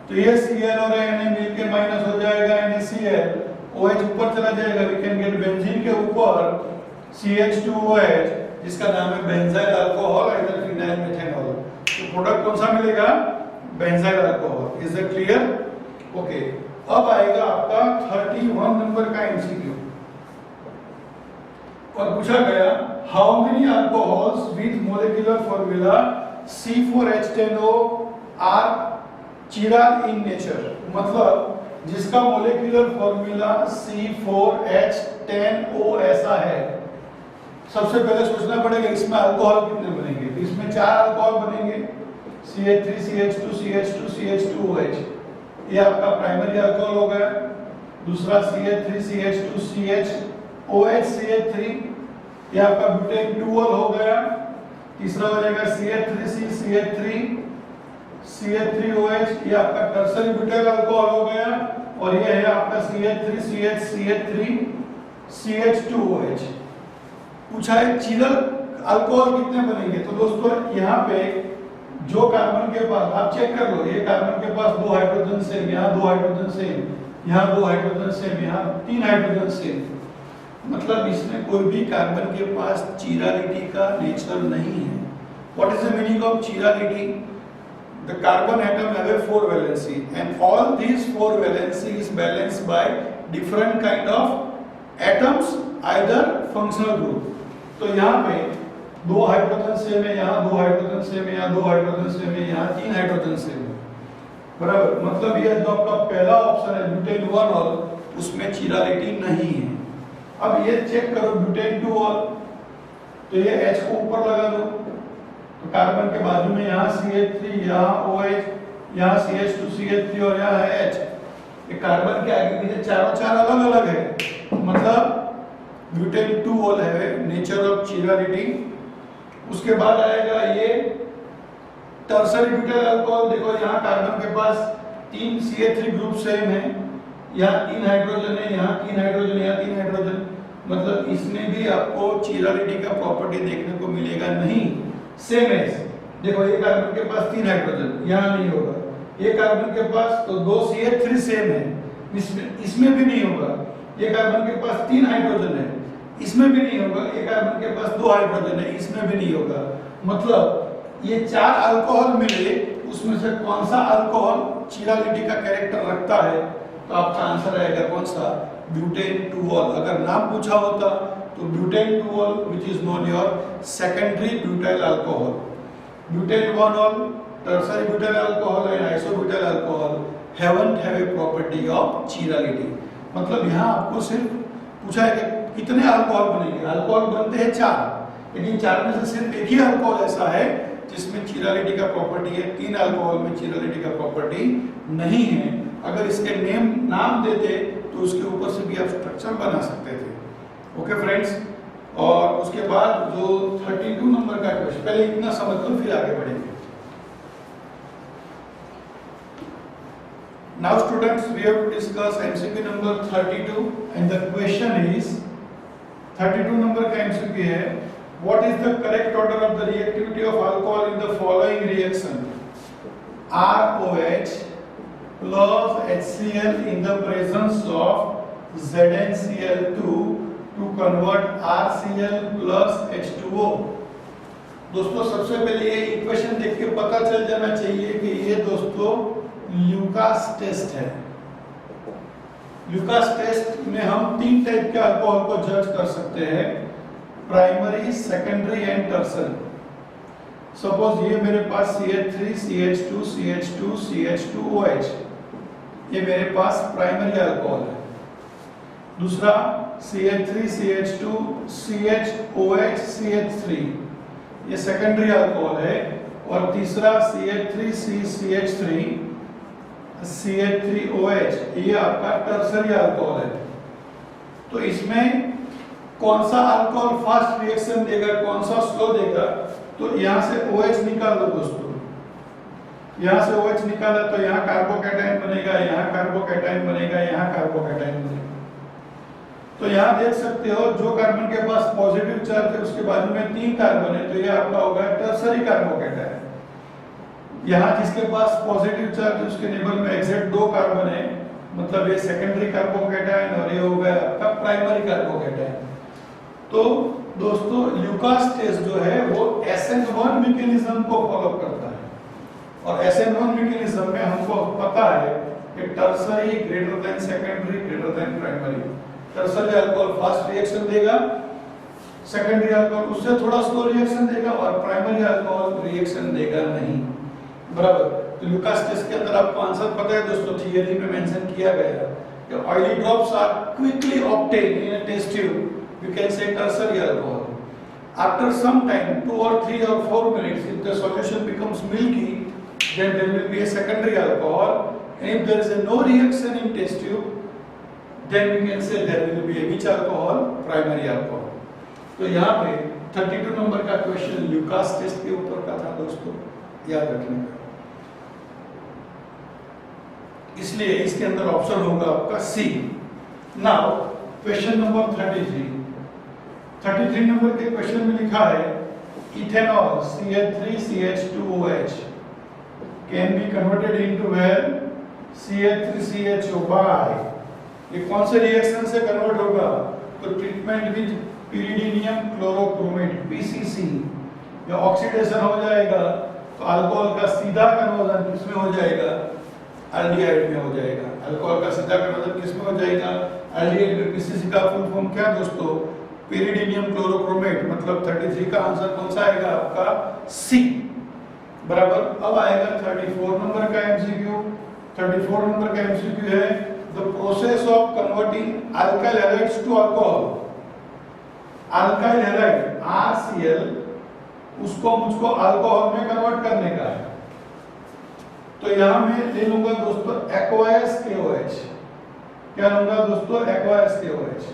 तो ये Cl और Na मिलके माइनस हो जाएगा NaCl, OH ऊपर चला जाएगा, वी कैन गेट बेंजीन के ऊपर CH2OH, जिसका नाम है benzyl alcohol either phenyl methanol. तो प्रोडक्ट कौन सा मिलेगा, benzyl alcohol. Is it clear? Okay. अब आएगा आपका 31 नंबर का एमसीक्यू और पूछा गया how many alcohols with molecular formula C4H10O are chiral in nature, मतलब जिसका मोलेक्युलर फॉर्मूला C4H10O ऐसा है। सबसे पहले सोचना पड़ेगा इसमें अल्कोहल कितने बनेंगे, तो इसमें 4 अल्कोहल बनेंगे, CH3 CH2 CH2 CH2OH, ये आपका प्राइमरी अल्कोहल हो गया। दूसरा CH3 CH2 CHOH CH3, ये आपका ब्यूटेन 2 हो गया। तीसरा हो जाएगा CH3C CH3 CH3OH, ये आपका टर्सरी ब्यूटेल अल्कोहल हो गया। और ये है आपका CH3 CH CH3 CH2OH। पूछा है चिरल अल्कोहल कितने बनेंगे, तो दोस्तों यहाँ पे जो कार्बन के पास, आप चेक कर लो, ये कार्बन के पास 2 हाइड्रोजन सेम, यहाँ 2 हाइड्रोजन सेम, यहाँ 2 हाइड्रोजन सेम, यहाँ 3 हाइड्रोजन सेम, मतलब इसमें कोई भी कार्बन के पास चिरालिटी का नेचर नहीं है। What is the meaning of chirality? The carbon atom have a 4 valency and all these 4 valency is balanced by different kind of atoms either functional group। तो यहाँ पे 2 हाइड्रोजन सेम है, यहाँ 2 हाइड्रोजन सेम है, यहाँ 2 हाइड्रोजन सेम है, यहाँ 3 हाइड्रोजन सेम है, बराबर। मतलब ये जो आपका पहला ऑप्शन है ब्यूटेन 1 उसमें चिरालिटी नहीं है। अब ये चेक करो ब्यूटेन 2 तो ये H को ऊपर लगा दो, तो कार्बन के बाजू में यहाँ CH3, यहाँ OH, यहाँ CH2 CH3 और यहाँ है H। ये कार्बन के आगे पीछे चारों चार अलग अलग है, मतलब ब्यूटेन 2 है नेचर ऑफ चिरालिटी। उसके बाद आएगा ये टर्सरी ब्यूटेल अल्कोहल। देखो यहाँ कार्बन के पास 3 CH3 ग्रुप सेम है, यहाँ 3 हाइड्रोजन है, यहाँ 3 हाइड्रोजन, यहाँ 3 हाइड्रोजन, मतलब इसमें भी आपको चिरालिटी का प्रॉपर्टी देखने को मिलेगा नहीं। सेम है, देखो ये कार्बन के पास 3 हाइड्रोजन, यहाँ नहीं होगा। ये कार्बन के पास तो 2 CH3 सेम है, इसमें भी नहीं होगा। ये कार्बन के पास 3 हाइड्रोजन है, इसमें भी नहीं होगा। ये कार्बन के पास 2 हाइड्रोजन है, इसमें भी नहीं होगा। मतलब ये 4 अल्कोहल मिले, उसमें से कौन सा अल्कोहल चिरालिटी का कैरेक्टर रखता है, तो आपका आंसर आएगा कौन सा, ब्यूटेन 2। अगर नाम पूछा होता तो butane 2 which is known your secondary butyl alcohol. Butane 1 tertiary butyl alcohol and isobutyl alcohol haven't have a property of chirality. मतलब यहाँ आपको सिर्फ पूछा है कि कितने अल्कोहल बनेंगे, अल्कोहल बनते हैं 4, लेकिन 4 में से सिर्फ एक ही अल्कोहल ऐसा है जिसमें चिरालिटी का प्रॉपर्टी है। 3 अल्कोहल में चिरालिटी का प्रॉपर्टी नहीं है। अगर इसके नाम देते तो उसके ऊपर से भी आप स्ट्रक्चर बना सकते थे। ओके फ्रेंड्स, और उसके बाद जो 32 नंबर का क्वेश्चन, पहले इतना समझ लो फिर आगे बढ़ेंगे। Now students, we have to discuss MCQ number 32 and the question is 32 number का MCQ है, what is the correct order of the reactivity of alcohol in the following reaction? ROH plus HCl in the presence of ZnCl2 to convert RCl plus H2O। दोस्तों सबसे पहले ये इक्वेशन देख के पता चल जाना चाहिए कि ये दोस्तों ल्यूकास टेस्ट है। ल्यूकास टेस्ट में हम 3 टाइप के अल्कोहल को जज कर सकते हैं, primary, secondary and tertiary. Suppose ये मेरे पास CH3 CH2 CH2 CH2OH, ये मेरे पास प्राइमरी अल्कोहल है। दूसरा CH3 CH2 CHOH CH3, ये सेकेंडरी अल्कोहल है। और तीसरा CH3 CH3 CH3OH, ये आपका टर्सरी अल्कोहल है। तो इसमें कौन सा अल्कोहल फास्ट रिएक्शन देगा, कौन सा स्लो देगा? तो यहाँ से OH निकाल दो दोस्तों, यहाँ से OH निकाला तो यहाँ कार्बोकैटायन बनेगा, यहाँ कार्बोकैटायन बनेगा, यहाँ कार्बोकैटायन बनेगा। तो यहाँ देख सकते हो जो कार्बन के पास पॉजिटिव चार्ज है उसके बाजू में 3 कार्बन है, तो ये आपका होगा टर्सरी कार्बोकैटायन। यहाँ जिसके पास पॉजिटिव चार्ज है उसके नेबर में एग्जैक्ट 2 कार्बन है, मतलब ये सेकेंडरी कार्बोकैटायन और ये हो गया आपका प्राइमरी कार्बोकैटायन। तो दोस्तों ल्यूकास टेस्ट जो है वो SN1 मैकेनिज्म को फॉलो करता है, और SN1 मैकेनिज्म में हमको पता है कि tertiary greater than secondary greater than primary. Tertiary alcohol fast reaction देगा, सेकेंडरी अल्कोहल उससे थोड़ा स्लो रिएक्शन देगा, और प्राइमरी अल्कोहल रिएक्शन देगा नहीं, बराबर। तो ल्यूकास टेस्ट के अंदर आपको आंसर पता है दोस्तों, थियरी में मेंशन किया गया कि oily drops are quickly obtained in a test tube, you can say tertiary alcohol. After some time, 2 or 3 or 4 minutes, if the solution becomes milky, then there will be a secondary alcohol. And if there is a no reaction in test tube, then we can say there will be a which alcohol? Primary alcohol. तो यहाँ पे 32 नंबर का क्वेश्चन ल्यूकास टेस्ट के ऊपर का था दोस्तों, याद रखने का। इसलिए इसके अंदर ऑप्शन होगा आपका C. Now question number 33 number के क्वेश्चन में लिखा है ethanol CH3CH2OH can be converted into where CH3CHO by, ये कौन से रिएक्शन से कन्वर्ट होगा? तो treatment with pyridinium chlorochromate PCC, या ऑक्सीडेशन हो जाएगा तो अल्कोहल का सीधा कन्वर्जन किसमें हो जाएगा? एल्डिहाइड में हो जाएगा। अल्कोहल का सीधा कन्वर्जन किसमें हो जाएगा? एल्डिहाइड में। PCC का फुल फॉर्म क्या दोस्तों? पिरिडीनियम क्लोरोक्रोमेट। मतलब 33 का आंसर कौन सा आएगा आपका? C, बराबर। अब आएगा 34 नंबर का MCQ। 34 नंबर का MCQ है the process of converting alkyl halides to alcohol. Alkyl halide RCl उसको मुझको अल्कोहल में कन्वर्ट करने का है। तो यहां मैं ले लूंगा दोस्तों एक्वायस KOH। क्या लूंगा दोस्तों? एक्वायस KOH,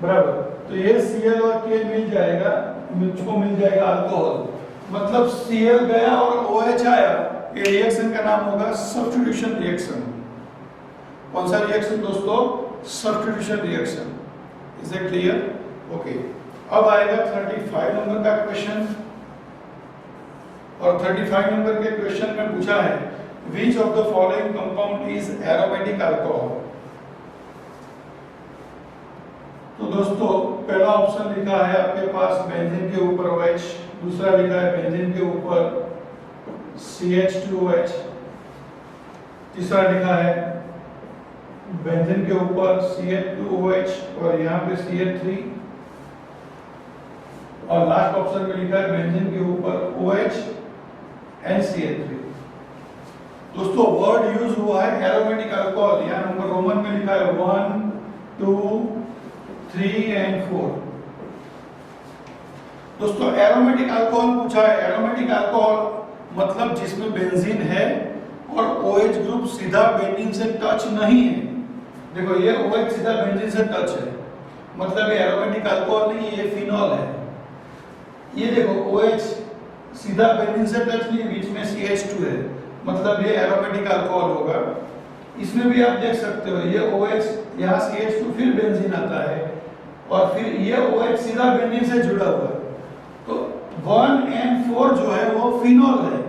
बराबर। तो ये Cl और K मिल जाएगा, मुझको मिल जाएगा अल्कोहल। मतलब Cl गया और OH आया, ये रिएक्शन का नाम होगा सब्स्टिट्यूशन रिएक्शन। कौन सा रिएक्शन दोस्तों? Substitution reaction. Is it clear? Okay. अब आएगा 35 नंबर का क्वेश्चन, और 35 नंबर के क्वेश्चन में पूछा है which of the following compound is aromatic alcohol। तो दोस्तों पहला ऑप्शन लिखा है आपके पास बेंजीन के ऊपर OH, दूसरा लिखा है बेंजीन के ऊपर CH2OH, तीसरा लिखा है बेंजीन के ऊपर CH2OH और यहाँ पे CH3, और लास्ट ऑप्शन में लिखा है बेंजीन के ऊपर OH एंड CH3। दोस्तों वर्ड यूज हुआ है एरोमेटिक अल्कोहल, यहाँ नंबर रोमन में लिखा है 1, 2, 3 एंड 4। दोस्तों एरोमेटिक अल्कोहल पूछा है। एरोमेटिक अल्कोहल मतलब जिसमें बेंजीन है और OH ग्रुप सीधा बेंजीन से टच नहीं है। देखो ये OH सीधा बेंजीन से टच है, मतलब ये एरोमेटिक अल्कोहल नहीं है, ये फिनॉल है। ये देखो OH सीधा बेंजीन से टच नहीं, बीच में CH2 है, मतलब ये एरोमेटिक अल्कोहल होगा। इसमें भी आप देख सकते हो ये OH, यहाँ CH2 फिर बेंजीन आता है, और फिर ये OH सीधा बेंजीन से जुड़ा हुआ है। तो 1 एंड 4 जो है वो फिनॉल है,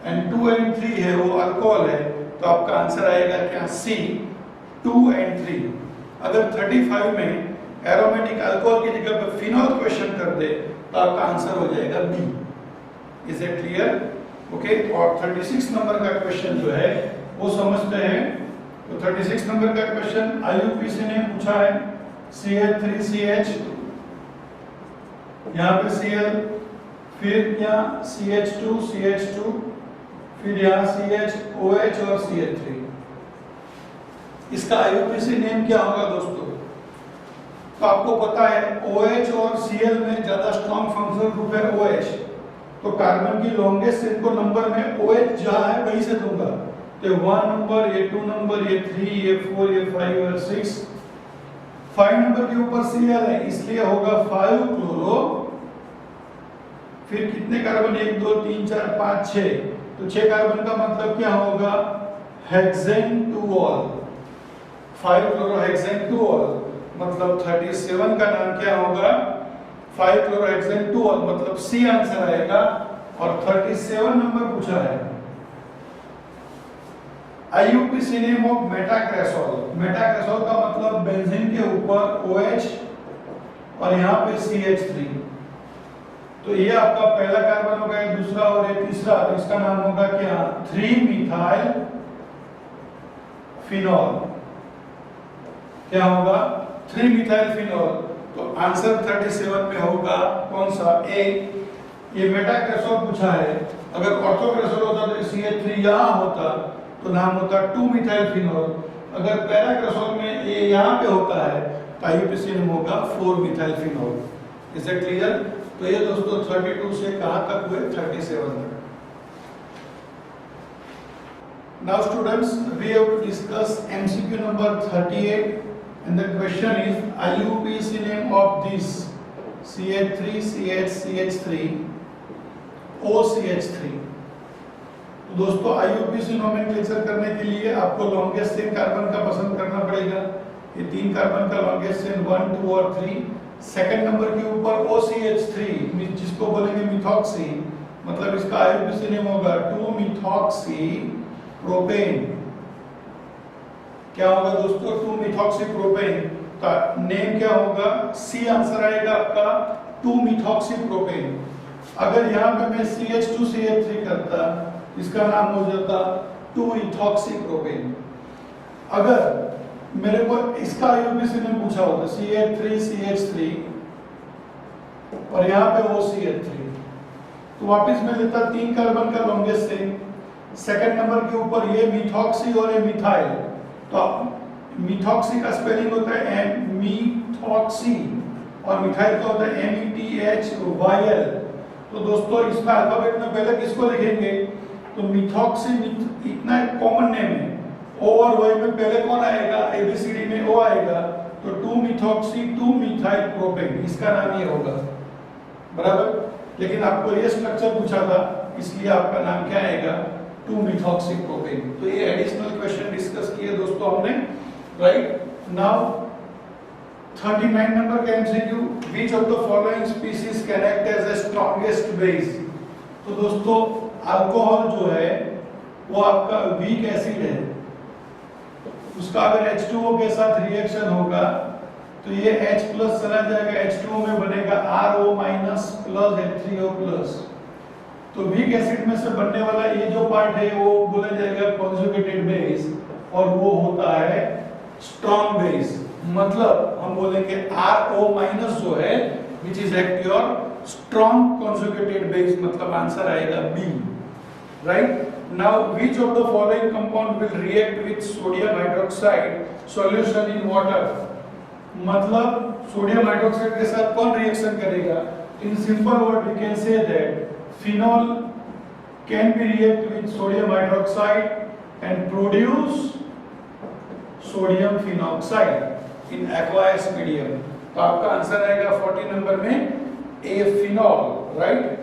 एंड 2 एंड 3 है वो अल्कोहल है। तो आपका आंसर आएगा क्या? C, 2 and 3। अगर 35 में एरोमेटिक अल्कोहल की जगह पे फिनॉल क्वेश्चन कर दे तो आपका आंसर हो जाएगा B। Is it clear? Okay. और 36 नंबर का क्वेश्चन जो है वो समझते हैं। तो 36 नंबर का क्वेश्चन IUPAC ने पूछा है CH3CH, यहाँ पे Cl, फिर यहाँ CH2 CH2, फिर यहाँ CHOH और CH3। इसका IUPAC नेम क्या होगा दोस्तों? तो आपको पता है OH और Cl में ज्यादा स्ट्रॉन्ग फंक्शनल ग्रुप है OH, तो कार्बन की लॉन्गेस्ट चेन को नंबर में OH जहां है वहीं से दूंगा। तो 1 नंबर, ये 2 नंबर, ये 3, ये 4, ये 5 और 6। 5 नंबर के ऊपर Cl है इसलिए होगा 5 क्लोरो। फिर कितने कार्बन? 1 2 3 4 5 6, तो 6 कार्बन का मतलब क्या होगा? हेक्सेन 2 ऑल, 5 क्लोरोहेक्सेन 2 ऑल, मतलब 37 का नाम क्या होगा? 5 क्लोरोहेक्सेन 2 ऑल, मतलब सी आंसर आएगा। और 37 नंबर पूछा है IUPAC नेम ऑफ मेटाक्रेसोल। मेटाक्रेसोल का मतलब बेंजीन के ऊपर OH और यहाँ पे CH3। तो ये आपका पहला कार्बन होगा, ये दूसरा और ये तीसरा, तो इसका नाम होगा क्या? 3 मिथाइल फिनॉल। क्या होगा? 3 मिथाइल फिनॉल। तो आंसर 37 में होगा कौन सा? ए। ये मेटाक्रेसोल पूछा है, अगर ऑर्थोक्रेसोल होता तो CH3 यहाँ होता तो नाम होता 2 मिथाइल फिनॉल। अगर पैराक्रेसोल में ये यहाँ पे होता है तो IUPAC नेम होगा 4 methyl phenol. Is it clear? तो ये दोस्तों 32 से कहाँ तक हुए? 37 तक। Now students, we have to discuss MCQ number 38, and the question is IUPAC name of this CH3, CH, CH3, OCH3। तो दोस्तों IUPAC नोमेनक्लेचर करने के लिए आपको लॉन्गेस्ट चेन कार्बन का पसंद करना पड़ेगा। ये 3 कार्बन का लॉन्गेस्ट चेन 1, 2 और 3। सेकंड नंबर के ऊपर OCH3 जिसको बोलेंगे मिथॉक्सी, मतलब इसका IUPAC नेम होगा 2 मिथॉक्सी प्रोपेन। क्या होगा दोस्तों? 2 मिथॉक्सी प्रोपेन का नेम क्या होगा? सी आंसर आएगा आपका 2 मिथॉक्सी प्रोपेन। अगर यहाँ पे मैं CH2 CH3 करता, इसका नाम हो जाता 2 इथॉक्सी प्रोपेन। अगर मेरे को इसका IUPAC नेम पूछा होता CH3 CH3 और यहाँ पे OCH3, तो वापस मैं लेता 3 कार्बन का लॉन्गेस्ट चेन, सेकंड नंबर के ऊपर ये मिथॉक्सी और ये मिथाइल। तो मिथॉक्सी का स्पेलिंग होता है मिथॉक्सी और मिथाइल का होता है METHYL। तो दोस्तों इसका अल्फाबेट में पहले किसको लिखेंगे? तो मिथॉक्सी इतना कॉमन नेम है, O और Y में पहले कौन आएगा? ABCD में O आएगा, तो 2 मिथॉक्सी 2 मिथाइल प्रोपेन, इसका नाम ये होगा। बराबर? लेकिन आपको ये स्ट्रक्चर पूछा था इसलिए आपका नाम क्या आएगा? 2 मिथॉक्सी प्रोपेन। तो ये एडिशनल क्वेश्चन डिस्कस किए दोस्तों हमने, राइट? नाउ 39 नंबर का MCQ, which of the following species can act as a strongest base. तो दोस्तों अल्कोहल जो है वो आपका वीक एसिड है, उसका अगर H2O के साथ रिएक्शन होगा तो ये H प्लस चला जाएगा, H2O में बनेगा RO minus plus H3O plus. तो वीक एसिड में से बनने वाला ये जो पार्ट है वो बोला जाएगा कॉन्जुगेटेड बेस, और वो होता है स्ट्रॉन्ग बेस। मतलब हम बोलेंगे RO माइनस जो है which is act your strong conjugated base, मतलब आंसर आएगा B, right? Now which of the following compound will react with sodium hydroxide solution in water? मतलब सोडियम हाइड्रोक्साइड के साथ कौन रिएक्शन करेगा? In simple word we can say that phenol can be react with sodium hydroxide and produce sodium phenoxide in aqueous medium। तो आपका आंसर आएगा 40 नंबर में A, phenol, राइट?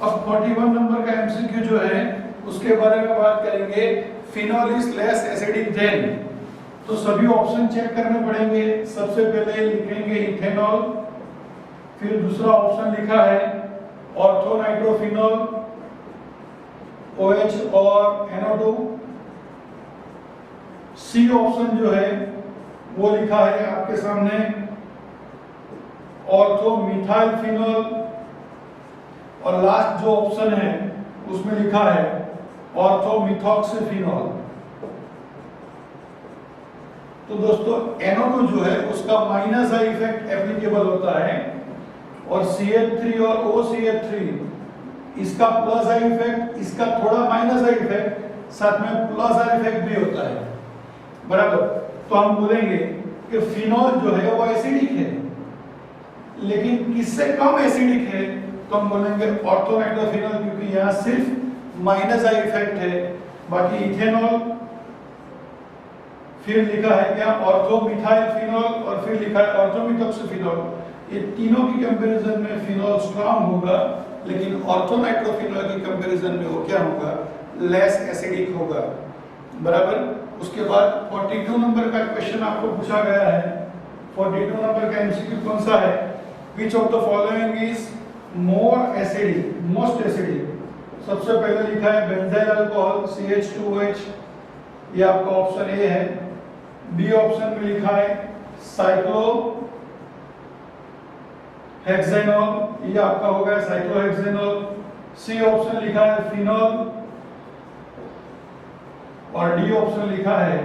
अब 41 नंबर का MCQ जो है उसके बारे में बात करेंगे। Phenol is less acidic then, तो सभी ऑप्शन चेक करने पड़ेंगे। सबसे पहले लिखेंगे इथेनॉल, फिर दूसरा ऑप्शन लिखा है ऑर्थोनाइट्रोफिनॉल OH और NO2। सी ऑप्शन जो है वो लिखा है आपके सामने ऑर्थोमिथाइल फिनॉल, और लास्ट जो ऑप्शन है उसमें लिखा है ऑर्थोमिथॉक्सीफिनॉल। तो दोस्तों NO2 जो है उसका -I इफेक्ट एप्लीकेबल होता है, और CH3 और OCH3 इसका प्लस आई इफेक्ट, इसका थोड़ा माइनस आई इफेक्ट, साथ में प्लस आई इफेक्ट भी होता है, बराबर। तो हम बोलेंगे कि फिनॉल जो है वो एसिडिक है, लेकिन किससे कम एसिडिक है, तो हम बोलेंगे ऑर्थोनाइट्रोफिनॉल, क्योंकि यहाँ सिर्फ माइनस आई इफेक्ट है। बाकी इथेनॉल, फिर लिखा है क्या ऑर्थोमिथाइल फिनॉल, और फिर लिखा है ऑर्थोमिथॉक्सोफिनॉल। ये तीनों की कंपैरिजन में फिनॉल स्ट्रांग होगा, लेकिन ऑर्थोनाइट्रोफिनॉल की कंपैरिजन में वो क्या होगा, लेस एसिडिक होगा, बराबर। उसके बाद 42 नंबर का क्वेश्चन आपको पूछा गया है। 42 नंबर का एमसीक्यू कौन सा है, which of the following is more acidic, most acidic. सबसे पहले लिखा है बेंजाइल अल्कोहल CH2OH, ये आपका ऑप्शन ए है। बी ऑप्शन में लिखा है साइक्लो हेक्सेनॉल, ये आपका हो गया साइक्लोहेक्सेनॉल। सी ऑप्शन लिखा है फिनॉल, और डी ऑप्शन लिखा है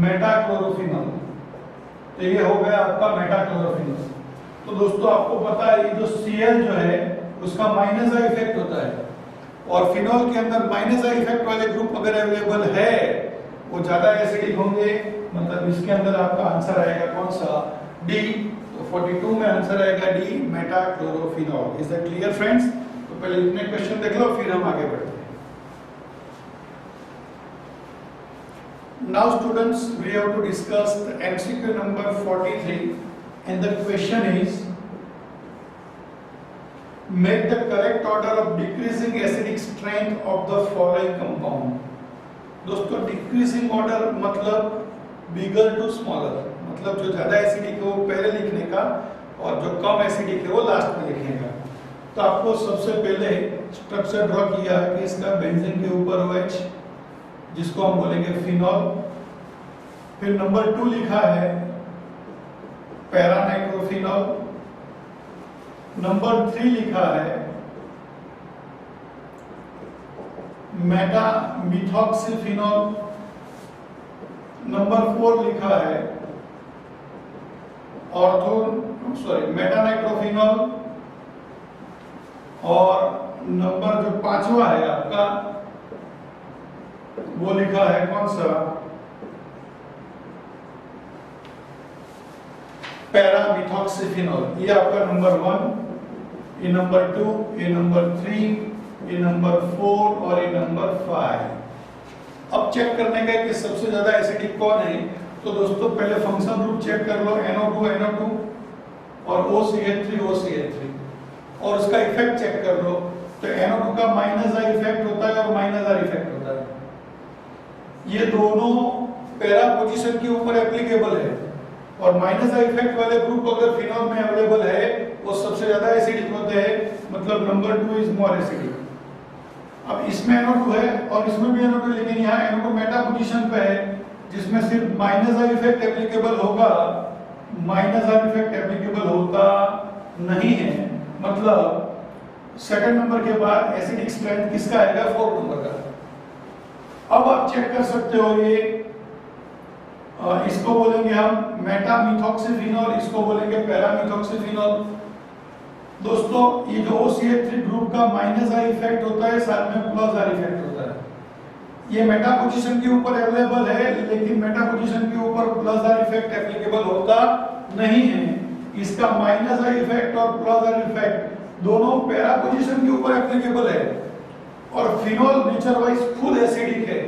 मेटाक्लोरोफिनॉल। तो ये हो गया आपका मेटाक्लोरोफिनॉल। तो दोस्तों आपको पता है ये जो Cl जो है उसका माइनस आई इफेक्ट होता है, और फिनॉल के अंदर माइनस आई इफेक्ट वाले ग्रुप अगर अवेलेबल है वो ज्यादा एसिडिक होंगे, मतलब इसके अंदर आपका आंसर आएगा कौन सा, डी। तो 42 में आंसर आएगा D, metachlorophenol. Is that clear friends? तो पहले इतने क्वेश्चन देख लो, फिर हम आगे बढ़ते हैं। Now students, we have to discuss the MCQ number 43, and the question is, make the correct order of decreasing acidic strength of the following compound. दोस्तों डिक्रीजिंग ऑर्डर मतलब बिगर टू स्मॉलर, मतलब जो ज्यादा एसिडिक है वो पहले लिखने का, और जो कम एसिडिक है वो लास्ट में लिखने का। तो आपको सबसे पहले स्ट्रक्चर ड्रॉ किया है कि इसका बेंजीन के ऊपर OH, जिसको हम बोलेंगे फिनॉल। फिर नंबर 2 लिखा है पैरानाइट्रोफिनॉल। नंबर 3 लिखा है मेटामिथॉक्सीफिनॉल। नंबर 4 लिखा है मेटानाइट्रोफिनॉल। और नंबर जो 5वां है आपका वो लिखा है कौन सा, पैरामिथॉक्सीफिनॉल। ये आपका नंबर 1, ये नंबर 2, ये नंबर 3, ये नंबर 4 और ये नंबर 5। अब चेक करने का कि सबसे ज्यादा एसिडिक कौन है, तो दोस्तों पहले फंक्शन ग्रुप चेक कर लो, NO2 और OCH3 और उसका इफेक्ट चेक कर लो। तो NO2 का माइनस आई इफेक्ट होता है और माइनस आर इफेक्ट होता है। ये दोनों पैरा पोजीशन के ऊपर एप्लीकेबल है, और माइनस आई इफेक्ट वाले ग्रुप अगर फिनॉल में अवेलेबल है वो सबसे ज्यादा एसिडिक होते हैं, मतलब नंबर 2 इज मोर एसिडिक। अब इसमें NO2 है और इसमें भी NO2, लेकिन यहाँ NO2 मेटा पोजीशन पे है, जिसमें सिर्फ माइनस आई इफेक्ट एप्लीकेबल होगा, माइनस आई इफेक्ट एप्लीकेबल होता नहीं है। मतलब सेकंड नंबर के बाद एसिडिक स्ट्रेंथ किसका आएगा, 4 नंबर का। अब आप चेक कर सकते हो, ये इसको बोलेंगे हम मेटामिथॉक्सीफिनॉल, इसको बोलेंगे पैरामिथॉक्सीफिनॉल। दोस्तों ये जो OCH3 ग्रुप का माइनस आई इफेक्ट होता है, साथ में प्लस आर इफेक्ट होता है। ये मेटा पोजीशन के ऊपर अवेलेबल है, लेकिन मेटा पोजीशन के ऊपर प्लस आर इफेक्ट एप्लीकेबल होता नहीं है। इसका माइनस आई इफेक्ट और प्लस आर इफेक्ट दोनों पैरा पोजीशन के ऊपर एप्लीकेबल है, और phenol nature wise full acidic है,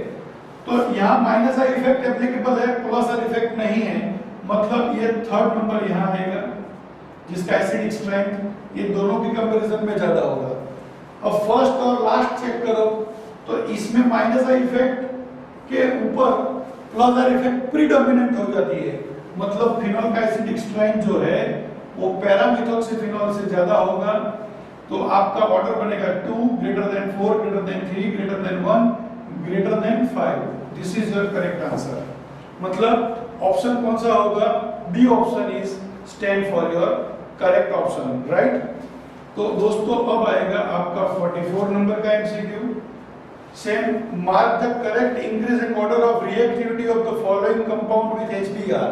तो यहाँ माइनस आई इफेक्ट एप्लीकेबल है, प्लस आर इफेक्ट नहीं है। मतलब ये थर्ड नंबर यहाँ आएगा, जिसका एसिडिक स्ट्रेंथ ये दोनों की कंपैरिजन में ज्यादा होगा। अब फर्स्ट और लास्ट चेक करो, तो इसमें माइनस आई इफेक्ट के ऊपर प्लस आर इफेक्ट प्रीडोमिनेंट हो जाती है, मतलब फिनॉल का एसिडिक स्ट्रेंथ जो है वो पैरामिथॉक्सीफिनॉल से ज्यादा होगा। तो आपका ऑर्डर बनेगा 2 greater than 4 greater than 3 greater than 1 greater than 5। This is your correct answer. मतलब ऑप्शन कौन सा होगा, B option is stand for your correct option, right. तो दोस्तों अब आएगा आपका 44 नंबर का MCQ. Same mark the correct increasing order of reactivity of the following compound with HBr।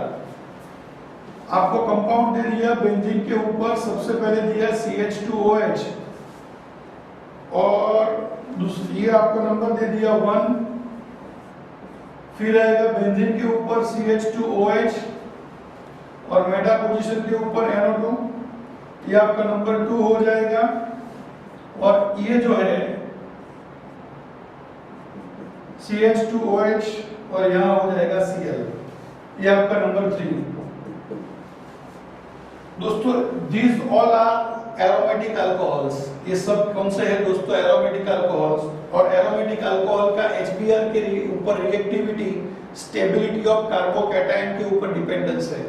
आपको कंपाउंड दे दिया बेंजीन के ऊपर, सबसे पहले दिया CH2OH, और ये आपको नंबर दे दिया 1, फिर आएगा बेंजीन के ऊपर CH2OH और मेटा पोजीशन के ऊपर NO2, ये आपका नंबर 2 हो जाएगा। और ये जो है CH2OH और यहाँ हो जाएगा Cl, ये आपका नंबर 3। दोस्तों these all are aromatic alcohols, ये सब कौन से हैं दोस्तों? Aromatic alcohols. और एरोमेटिक अल्कोहल का HBr के ऊपर रिएक्टिविटी स्टेबिलिटी ऑफ कार्बोकैटायन के ऊपर डिपेंडेंस है।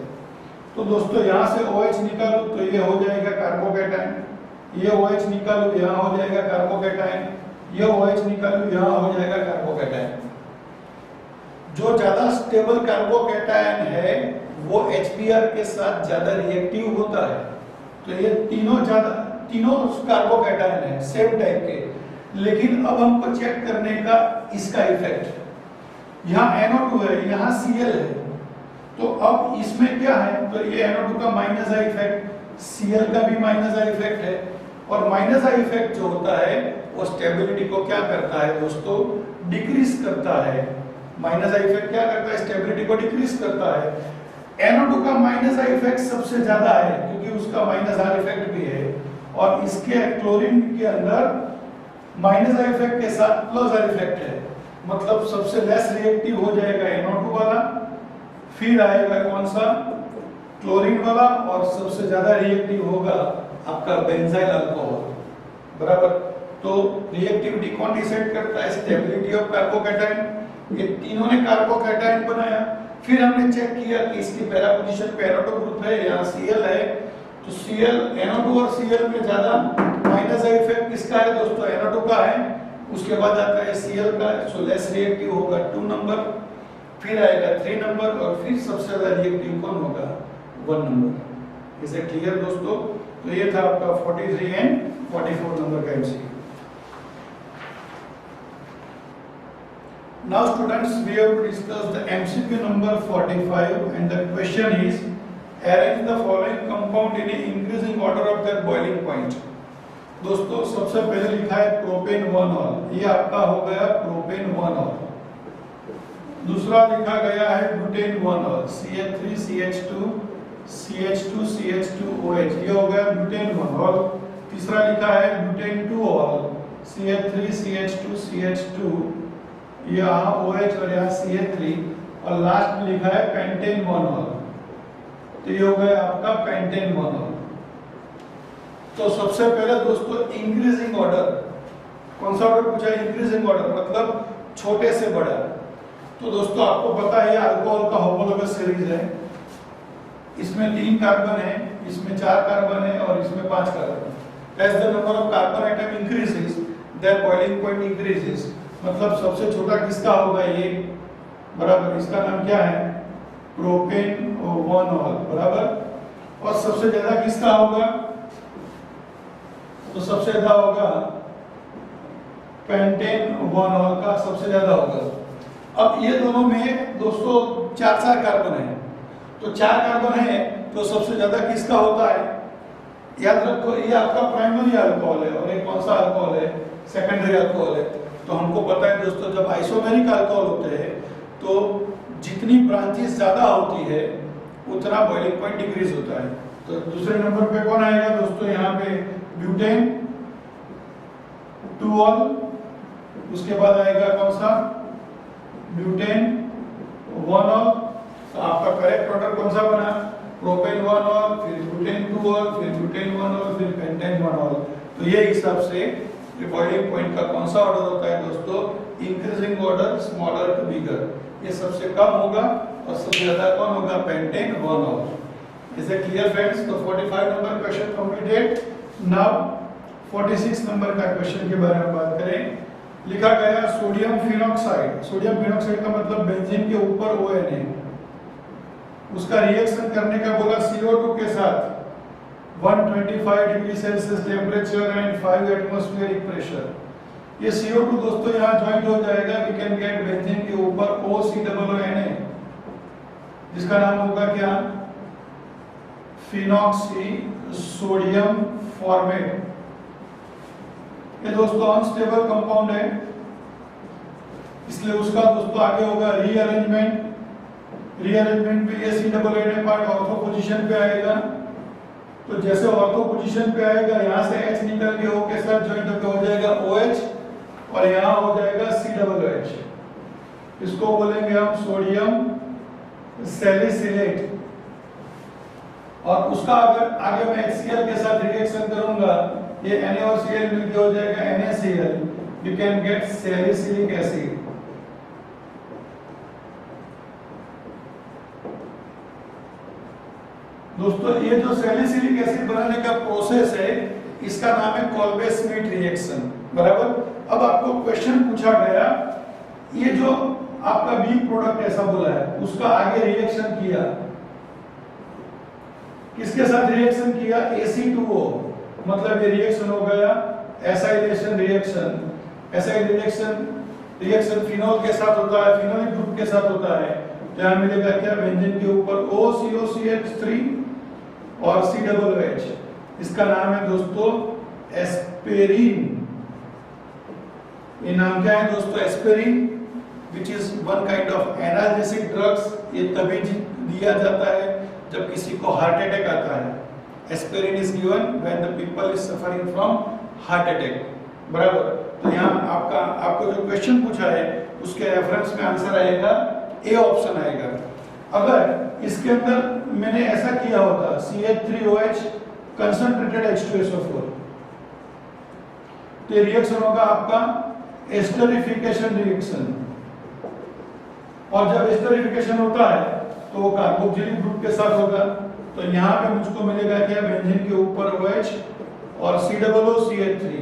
तो दोस्तों यहाँ से OH निकालो तो ये हो जाएगा कार्बोकैटायन, ये OH निकालो यहाँ हो जाएगा कार्बोकैटायन, ये OH निकालो यहाँ हो जाएगा कार्बोकैटायन। जो ज्यादा स्टेबल कार्बोकैटायन है वो HBr के साथ ज्यादा रिएक्टिव होता है। तो ये तीनों कार्बोकैटायन है सेम टाइप के। लेकिन अब हमको चेक करने का इसका इफेक्ट, यहाँ NO2 है, यहाँ Cl है, तो अब इसमें क्या है? तो ये NO2 का माइनस आई इफेक्ट, Cl का भी माइनस आई इफेक्ट है। और माइनस आई इफेक्ट जो होता है वो स्टेबिलिटी को क्या करता है दोस्तों? डिक्रीज करता है। माइनस आई इफेक्ट क्या करता है? स्टेबिलिटी को डिक्रीज करता है। NO2 का माइनस आई इफेक्ट सबसे ज्यादा है क्योंकि उसका माइनस आर इफेक्ट भी है, और इसके क्लोरीन के अंदर माइनस आई इफेक्ट के साथ प्लस आर इफेक्ट है, मतलब सबसे लेस रिएक्टिव हो जाएगा NO2 वाला, फिर आएगा कौन सा? क्लोरीन वाला, और सबसे ज्यादा रिएक्टिव होगा आपका बेंजाइल अल्कोहल, बराबर। तो रिएक्टिविटी कौन डिसाइड करता है? Stability of carbocation. ये तीनों ने कार्बोकैटायन बनाया, फिर हमने चेक किया कि इसकी पैरा पोजीशन पे NO2 ग्रुप है, यहाँ Cl है, तो Cl NO2 और Cl में ज्यादा माइनस आई इफेक्ट किसका है दोस्तों? NO2 का है। उसके बाद आता है Cl का, सो लेस रिएक्टिव होगा 2 नंबर, फिर आएगा 3 नंबर, और फिर सबसे ज्यादा रिएक्टिव कौन होगा? 1 नंबर। इज इट क्लियर दोस्तों? तो ये था आपका 43 एंड 44 नंबर का MCQ. Now students, we have to discuss the MCQ number 45, and the question is arrange the following compound in a increasing order of their boiling point। दोस्तों सबसे पहले लिखा है प्रोपेन 1ऑल, ये आपका हो गया प्रोपेन 1ऑल। दूसरा लिखा गया है butane 1ऑल, CH3 CH2 CH2 CH2OH, ये हो गया ब्यूटेन 1ऑल। तीसरा लिखा है ब्यूटेन 2ऑल, CH3 CH2 CH2, यहाँ OH और यहाँ CH3, और लास्ट में लिखा है पेंटेन 1ऑल, तो ये हो गया आपका पेंटेन 1ऑल। तो सबसे पहले दोस्तों इंक्रीजिंग ऑर्डर, कौन सा ऑर्डर पूछा है? इंक्रीजिंग ऑर्डर, मतलब छोटे से बड़ा। तो दोस्तों आपको पता है अल्कोहल का होमोलोगस सीरीज है, इसमें 3 कार्बन है, इसमें 4 कार्बन है और इसमें 5 carbon. As the number of carbon item increases their boiling point increases, मतलब सबसे छोटा किसका होगा? ये, बराबर। इसका नाम क्या है? प्रोपेन 1ऑल, बराबर। और सबसे ज्यादा किसका होगा? तो सबसे ज्यादा होगा पेंटेन 1ऑल का, सबसे ज्यादा होगा। अब ये दोनों में दोस्तों 4 कार्बन है, तो 4 कार्बन है तो सबसे ज्यादा किसका होता है? याद रखो ये आपका प्राइमरी अल्कोहल है, और ये कौन सा अल्कोहल है? सेकेंडरी अल्कोहल है। तो हमको पता है दोस्तों जब आइसोमेरिक अल्कोहल होते हैं तो जितनी ब्रांचेस ज्यादा होती है उतना बॉइलिंग पॉइंट डिक्रीज होता है। तो दूसरे नंबर पे कौन आएगा दोस्तों? यहाँ पे ब्यूटेन 2ऑल, उसके बाद आएगा कौन सा? ब्यूटेन 1ऑल। तो आपका करेक्ट ऑर्डर कौन सा बना? प्रोपेन 1ऑल, फिर ब्यूटेन 2ऑल, फिर ब्यूटेन 1ऑल, फिर पेंटेन 1ऑल। तो ये हिसाब से बॉइलिंग पॉइंट का कौन सा ऑर्डर होता है दोस्तों? Increasing order, smaller to bigger. ये सबसे कम होगा और सबसे ज्यादा कौन होगा? पेंटेन 1ऑल। Is it clear friends? तो 45 number question completed. Now 46 number का क्वेश्चन के बारे में बात करें। लिखा गया सोडियम फिनॉक्साइड, सोडियम फिनॉक्साइड का मतलब बेंजीन के ऊपर ON है, उसका रिएक्शन करने का बोला CO2 के साथ 125 degree Celsius temperature and 5 atmospheric pressure. ये CO2 दोस्तों यहाँ ज्वाइंट हो जाएगा, वी कैन गेट बेंजीन के ऊपर OCOONA, जिसका नाम होगा क्या? Phenoxy sodium format. ये दोस्तों अनस्टेबल कंपाउंड है, इसलिए उसका दोस्तों आगे होगा रीअरेंजमेंट। रीअरेंजमेंट पे ये COO पार्ट ऑर्थो पोजीशन पे आएगा। तो जैसे ऑर्थो पोजीशन पे आएगा, यहाँ से H निकल के O के साथ ज्वाइंट होकर हो जाएगा OH और यहाँ हो जाएगा COOH। इसको बोलेंगे हम सोडियम सैलिसिलेट। और उसका अगर आगे मैं HCl के साथ रिएक्शन करूंगा, ये Na और Cl मिलके हो जाएगा NaCl। You can get salicylic acid. दोस्तों ये जो सैलिसिलिक एसिड बनाने का प्रोसेस है, इसका नाम है कोल्बे-स्मिथ रिएक्शन, बराबर। अब आपको क्वेश्चन पूछा गया, ये जो आपका बी प्रोडक्ट ऐसा बोला है, उसका आगे रिएक्शन किया, किसके साथ रिएक्शन किया? Ac2O, मतलब ये रिएक्शन हो गया एसाइलेशन रिएक्शन। रिएक्शन फिनॉल के साथ होता है, फिनोलिक ग्रुप के साथ होता है। तो यहाँ मिलेगा क्या? बेंजीन के ऊपर OCOCH3 और COOH। इसका नाम है दोस्तों एस्पेरिन। ये नाम क्या है दोस्तों? Aspirin, which is one kind of analgesic drugs। ये तभी दिया जाता है जब किसी को हार्ट अटैक आता है। Aspirin is given when the people is suffering from heart attack, बराबर। तो यहाँ आपको जो क्वेश्चन पूछा है उसके रेफरेंस में आंसर आएगा ए ऑप्शन आएगा। अगर इसके अंदर मैंने ऐसा किया होता CH3OH कंसंट्रेटेड H2SO4, तो ये रिएक्शन होगा आपका एस्टरिफिकेशन रिएक्शन। और जब एस्टरिफिकेशन होता है तो वो कार्बोक्सिलिक ग्रुप के साथ होगा। तो यहाँ पे मुझको मिलेगा क्या? बेंजीन के ऊपर OH और COOCH3।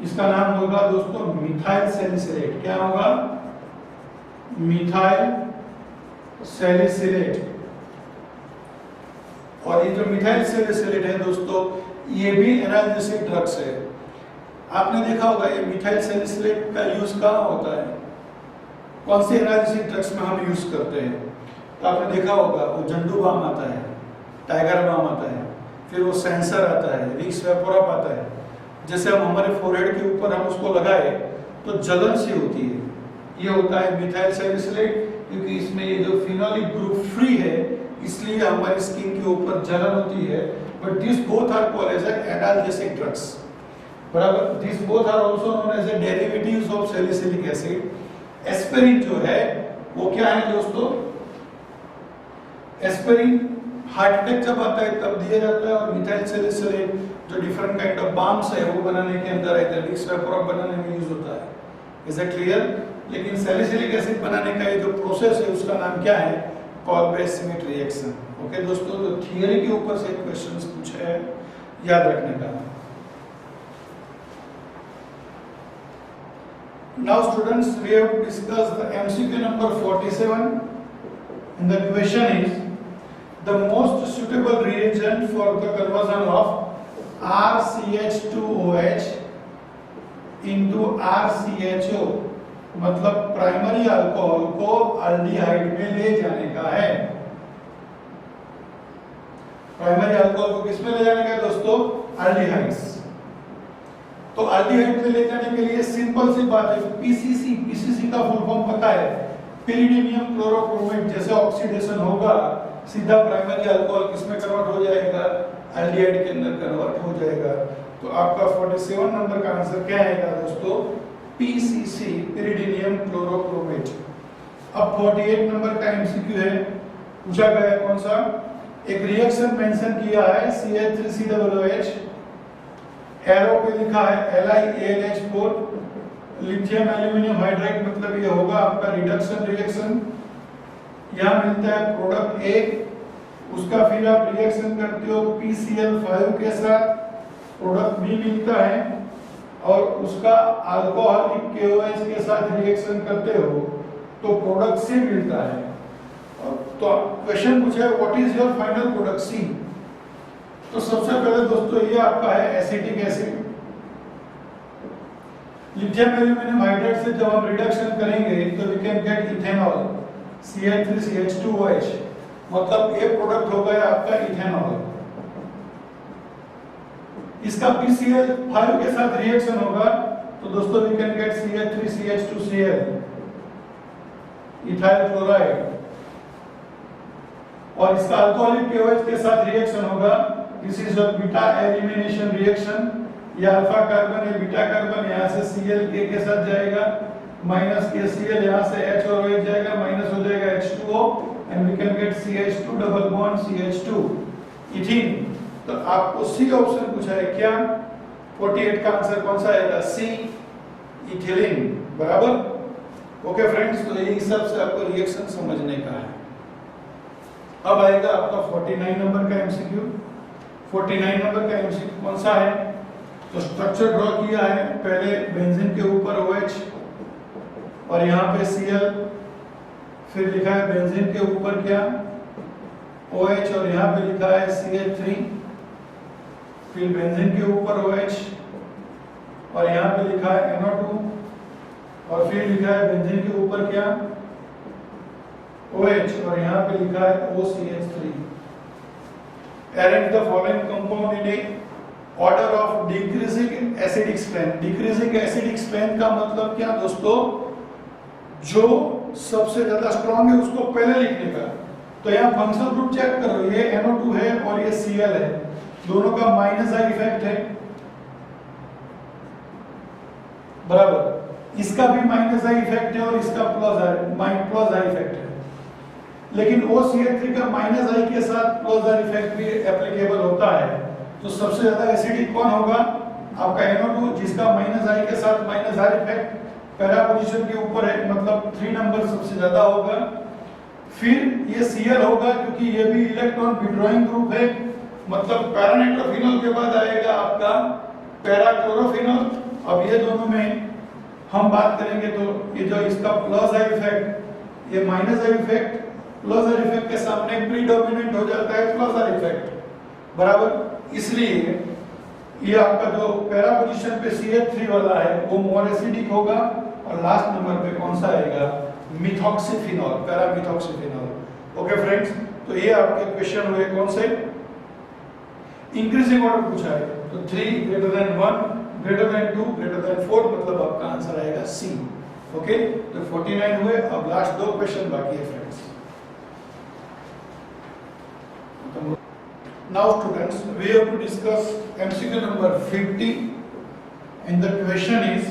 इसका नाम होगा दोस्तों मिथाइल सैलिसिलेट। क्या होगा? Methyl salicylate. और ये जो मिथाइल सैलिसिलेट है दोस्तों, ये भी एनाल्जेसिक ड्रग्स है। आपने देखा होगा ये मिथाइल सैलिसिलेट का यूज कहाँ होता है? कौन से एनाल्जेसिक ड्रग्स में हम यूज करते हैं? तो आपने देखा होगा वो झंडू बाम आता है, टाइगर बाम आता है, फिर वो सेंसर आता है, विक्स वेपोरप आता है। जैसे हम हमारे फोरहेड के ऊपर हम उसको लगाए तो जलन सी होती है, ये होता है मिथाइल सैलिसिलेट। क्योंकि इसमें ये जो फिनोलिक ग्रुप फ्री है, इसलिए हमारी स्किन के ऊपर जलन होती है। But this both are called as analgesic drugs, बराबर। This both are also known as derivatives of salicylic acid. Aspirin जो है वो क्या है दोस्तों? एस्पिरिन हार्ट अटैक जब आता है तब दिया जाता है। और मिथाइल सैलिसिलेट जो डिफरेंट काइंड ऑफ बाम्स है वो बनाने के अंदर है, विक्स वेपोरप बनाने में यूज होता है। Is it clear? लेकिन सैलिसिलिक एसिड बनाने का ये जो प्रोसेस है उसका नाम क्या है? Kolbe-Smith reaction. ओके दोस्तों, तो थियरी के ऊपर से क्वेश्चंस पूछे हैं, याद रखने का। Now students, we have to discuss the MCQ number 47, and the question is the most suitable reagent for the conversion of RCH2OH into RCHO, मतलब प्राइमरी अल्कोहल को अल्डिहाइड में ले जाने का है। प्राइमरी अल्कोहल को किस में ले जाने का है दोस्तों? अल्डिहाइड्स। तो अल्डिहाइड में ले जाने के लिए सिंपल सी बात है, पीसीसी का फुल फॉर्म पता है, पिरिडीनियम क्लोरोक्रोमेट। जैसे ऑक्सीडेशन होगा सीधा प्राइमरी अल्कोहल किसमें कन्वर्ट हो जाएगा? अल्डिहाइड के अंदर कन्वर्ट हो जाएगा। तो आपका 47 नंबर का आंसर क्या आएगा दोस्तों? PCC, pyridinium chlorochromate. अब 48 नंबर का एमसीक्यू है, पूछा गया कौन सा? एक रिएक्शन मेंशन किया है CH3COOH, एरो पे लिखा है LiAlH4, लिथियम एल्यूमिनियम हाइड्राइड, मतलब ये होगा आपका रिडक्शन रिएक्शन। यहाँ मिलता है प्रोडक्ट A, उसका फिर आप रिएक्शन करते हो PCl5 के साथ, प्रोडक्ट B मिलता है, और उसका अल्कोहलिक KOH के साथ रिएक्शन करते हो तो प्रोडक्ट C मिलता है। तो क्वेश्चन पूछा है what is your final product C? तो सबसे पहले दोस्तों ये आपका है acetic acid. Lithium aluminium hydride से जब हम रिडक्शन करेंगे तो we can gate ethanol CH3CH2OH, मतलब ये प्रोडक्ट हो गया आपका इथेनॉल। इसका BCl5 के साथ रिएक्शन होगा तो दोस्तों we can get CH3CH2Cl, ethyl chloride. और इसका अल्कोहलिक KOH के साथ रिएक्शन होगा, this is a beta elimination reaction. ये अल्फा कार्बन ये बीटा कार्बन यहाँ से Cl के साथ जाएगा, माइनस KCl यहाँ से H और OH जाएगा, माइनस हो जाएगा H2O and we can get CH2 double bond CH2 ethene. तो आपको सी ऑप्शन पूछा है क्या, 48 का आंसर कौन सा आएगा, सी इथिलीन, बराबर। ओके फ्रेंड्स, तो यही हिसाब से आपको रिएक्शन समझने का है। अब आएगा आपका 49 नंबर का एमसीक्यू। 49 नंबर का एमसीक्यू कौन सा है, तो स्ट्रक्चर ड्रॉ किया है, पहले बेंजीन के ऊपर OH और यहाँ पे Cl, फिर लिखा है बेंजीन के ऊपर क्या OH और यहाँ पे लिखा है CH3, फिर बेंजीन के ऊपर OH और यहाँ पे लिखा है NO2 और फिर लिखा है बेंजीन के ऊपर क्या OH और यहाँ पे लिखा है OCH3। Arrange the following compound in a order of decreasing acidic strength। decreasing acidic strength का मतलब क्या दोस्तों, जो सबसे ज्यादा स्ट्रॉन्ग है उसको पहले लिखने का। तो यहाँ फंक्शनल ग्रुप चेक करो, ये NO2 है और ये Cl है, दोनों का माइनस आई इफेक्ट है, बराबर। इसका भी माइनस आई इफेक्ट है और इसका प्लस आई इफेक्ट है, लेकिन OCH3 का माइनस आई के साथ प्लस आई इफेक्ट भी एप्लीकेबल होता है। तो सबसे ज्यादा एसिडिक कौन होगा, आपका NO2, जिसका माइनस आई के साथ माइनस आई इफेक्ट पहला पोजीशन के ऊपर है, मतलब 3 नंबर सबसे ज्यादा होगा। फिर ये Cl होगा क्योंकि ये भी इलेक्ट्रॉन विड्रॉइंग ग्रुप है, मतलब पैरानाइट्रोफिनॉल के बाद आएगा आपका पैराक्लोरोफिनॉल। अब ये दोनों में हम बात करेंगे तो ये जो इसका प्लस आई इफेक्ट, ये minus I effect plus I effect के सामने प्रीडोमिनेंट हो जाता है प्लस आई इफेक्ट, बराबर। इसलिए ये आपका जो पैरा पोजीशन पे CH3 वाला है वो मोर एसिडिक होगा और लास्ट नंबर पे कौन सा आएगा, मिथॉक्सीफिनॉल, पैरामिथॉक्सीफिनॉल। ओके फ्रेंड्स, तो ये आपके क्वेश्चन हुए कौन से, इंक्रीजिंग ऑर्डर पूछा है, तो 3 greater than 1 greater than 2 greater than 4, मतलब आपका आंसर आएगा सी। ओके, तो 49 हुए, अब लास्ट 2 क्वेश्चन बाकी है friends. Now students, we have to discuss MCQ number 50 and the question is,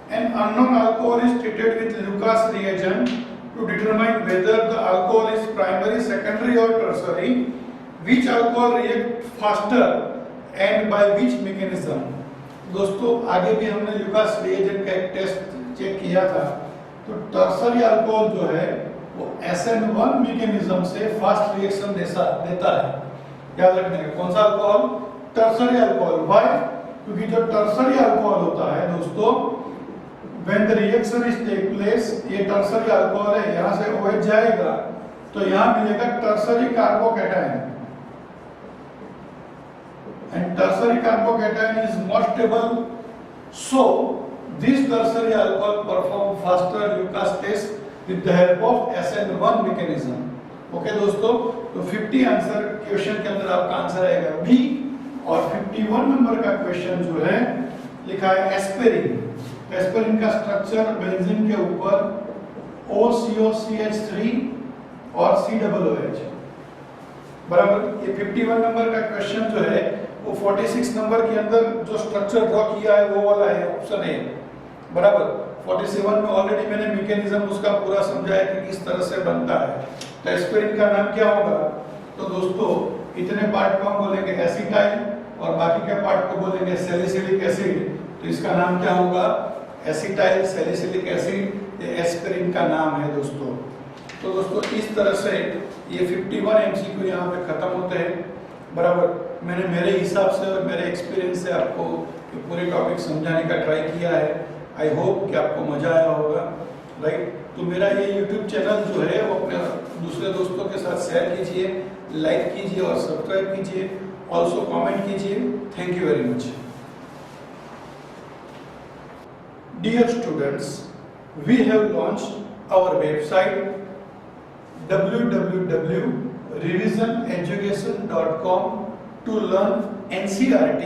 an unknown alcohol is treated with Lucas reagent to determine whether the alcohol is primary, secondary or tertiary. Which alcohol react faster and by which mechanism? दोस्तों आगे भी हमने लुकास रिएजेंट का एक टेस्ट चेक किया था, तो टर्सरी अल्कोहल जो है वो SN1 मैकेनिज्म से फास्ट रिएक्शन देता है। याद रखने का कौन सा अल्कोहल, टर्सरी अल्कोहल। व्हाई, क्योंकि जो टर्सरी अल्कोहल होता है दोस्तों, when the reaction is take place, ये टर्सरी अल्कोहल है, यहाँ से OH जाएगा तो यहाँ मिलेगा tertiary carbocation, and tertiary carbocation is more stable, so this tertiary alcohol perform faster Lucas test with the help of SN1 mechanism। Okay दोस्तों, तो 50 आंसर क्वेश्चन के अंदर आपका आंसर आएगा बी, और 51 नंबर का क्वेश्चन जो है लिखा है एस्पिरिन। एस्पिरिन का स्ट्रक्चर बेंजीन के ऊपर OCOCH3 और COOH, बराबर। ये 51 नंबर का क्वेश्चन जो है वो 46 नंबर के अंदर जो स्ट्रक्चर ड्रॉ किया है वो वाला है, ऑप्शन ए, बराबर। 47 में ऑलरेडी मैंने मैकेनिज्म उसका पूरा समझाया कि किस तरह से बनता है। तो एस्पिरिन का नाम क्या होगा, तो दोस्तों इतने पार्ट को हम बोलेंगे एसिटाइल और बाकी के पार्ट को बोलेंगे सैलिसिलिक एसिड। तो इसका नाम क्या होगा, एसिटाइल सैलिसिलिक एसिड, ये एस्पिरिन का नाम है दोस्तों। तो दोस्तों इस तरह से ये 51 MCQ यहाँ पे खत्म होते हैं, बराबर। मैंने मेरे हिसाब से और मेरे एक्सपीरियंस से आपको ये पूरे टॉपिक समझाने का ट्राई किया है। आई होप कि आपको मजा आया होगा, राइट। तो मेरा ये यूट्यूब चैनल जो है वो अपने दूसरे दोस्तों के साथ शेयर कीजिए, लाइक कीजिए और सब्सक्राइब कीजिए, ऑल्सो कमेंट कीजिए। Thank you very much. Dear students, we have launched our website www.revisioneducation.com to learn NCERT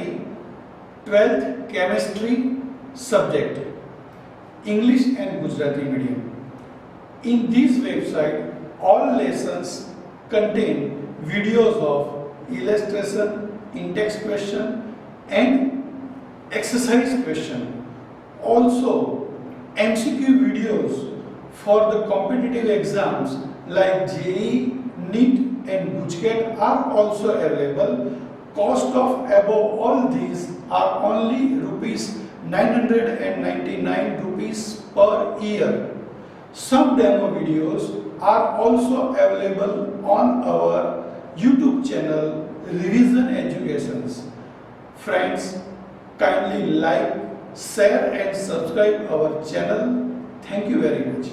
12th chemistry subject, English and Gujarati medium. In this website, all lessons contain videos of illustration, in-text question and exercise question. Also, MCQ videos for the competitive exams like JEE, NEET and GUJCAT are also available. Cost of above all these are only rupees 999 rupees per year. Some demo videos are also available on our YouTube channel Revision Educations. Friends, kindly like, share and subscribe our channel. Thank you very much.